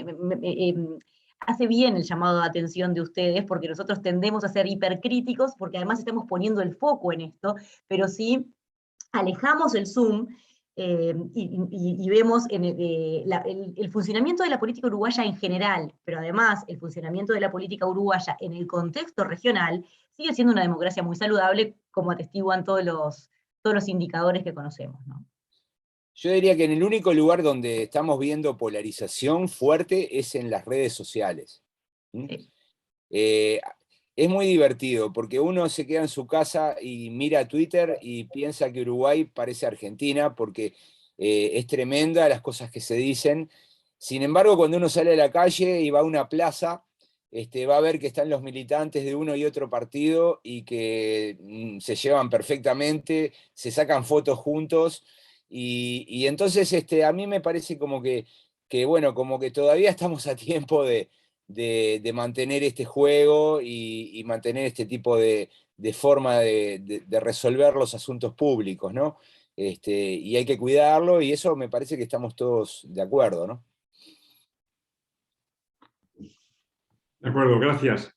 hace bien el llamado de atención de ustedes, porque nosotros tendemos a ser hipercríticos, porque además estamos poniendo el foco en esto, pero sí alejamos el zoom y vemos el funcionamiento de la política uruguaya en general, pero además el funcionamiento de la política uruguaya en el contexto regional, sigue siendo una democracia muy saludable, como atestiguan todos los indicadores que conocemos, ¿no? Yo diría que en el único lugar donde estamos viendo polarización fuerte es en las redes sociales. Sí. Es muy divertido, porque uno se queda en su casa y mira Twitter y piensa que Uruguay parece Argentina, porque es tremenda las cosas que se dicen. Sin embargo, cuando uno sale a la calle y va a una plaza, va a ver que están los militantes de uno y otro partido y que se llevan perfectamente, se sacan fotos juntos, y entonces a mí me parece como bueno, como que todavía estamos a tiempo de mantener este juego y mantener este tipo de forma de resolver los asuntos públicos, ¿no? Y hay que cuidarlo, y eso me parece que estamos todos de acuerdo, ¿no? De acuerdo, gracias.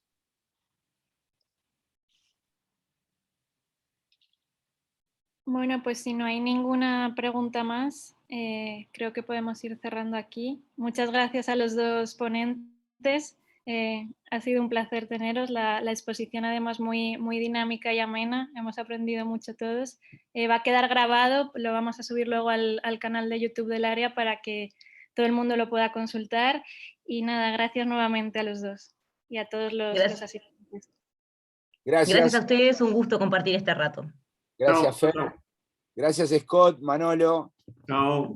Bueno, pues si no hay ninguna pregunta más, creo que podemos ir cerrando aquí. Muchas gracias a los dos ponentes. Ha sido un placer teneros. La exposición además muy dinámica y amena. Hemos aprendido mucho todos. Va a quedar grabado, lo vamos a subir luego al canal de YouTube del área para que todo el mundo lo pueda consultar. Y nada, gracias nuevamente a los dos y a todos los asistentes. Gracias a ustedes, un gusto compartir este rato. Gracias, Fer. Gracias, Scott, Manolo. Chao.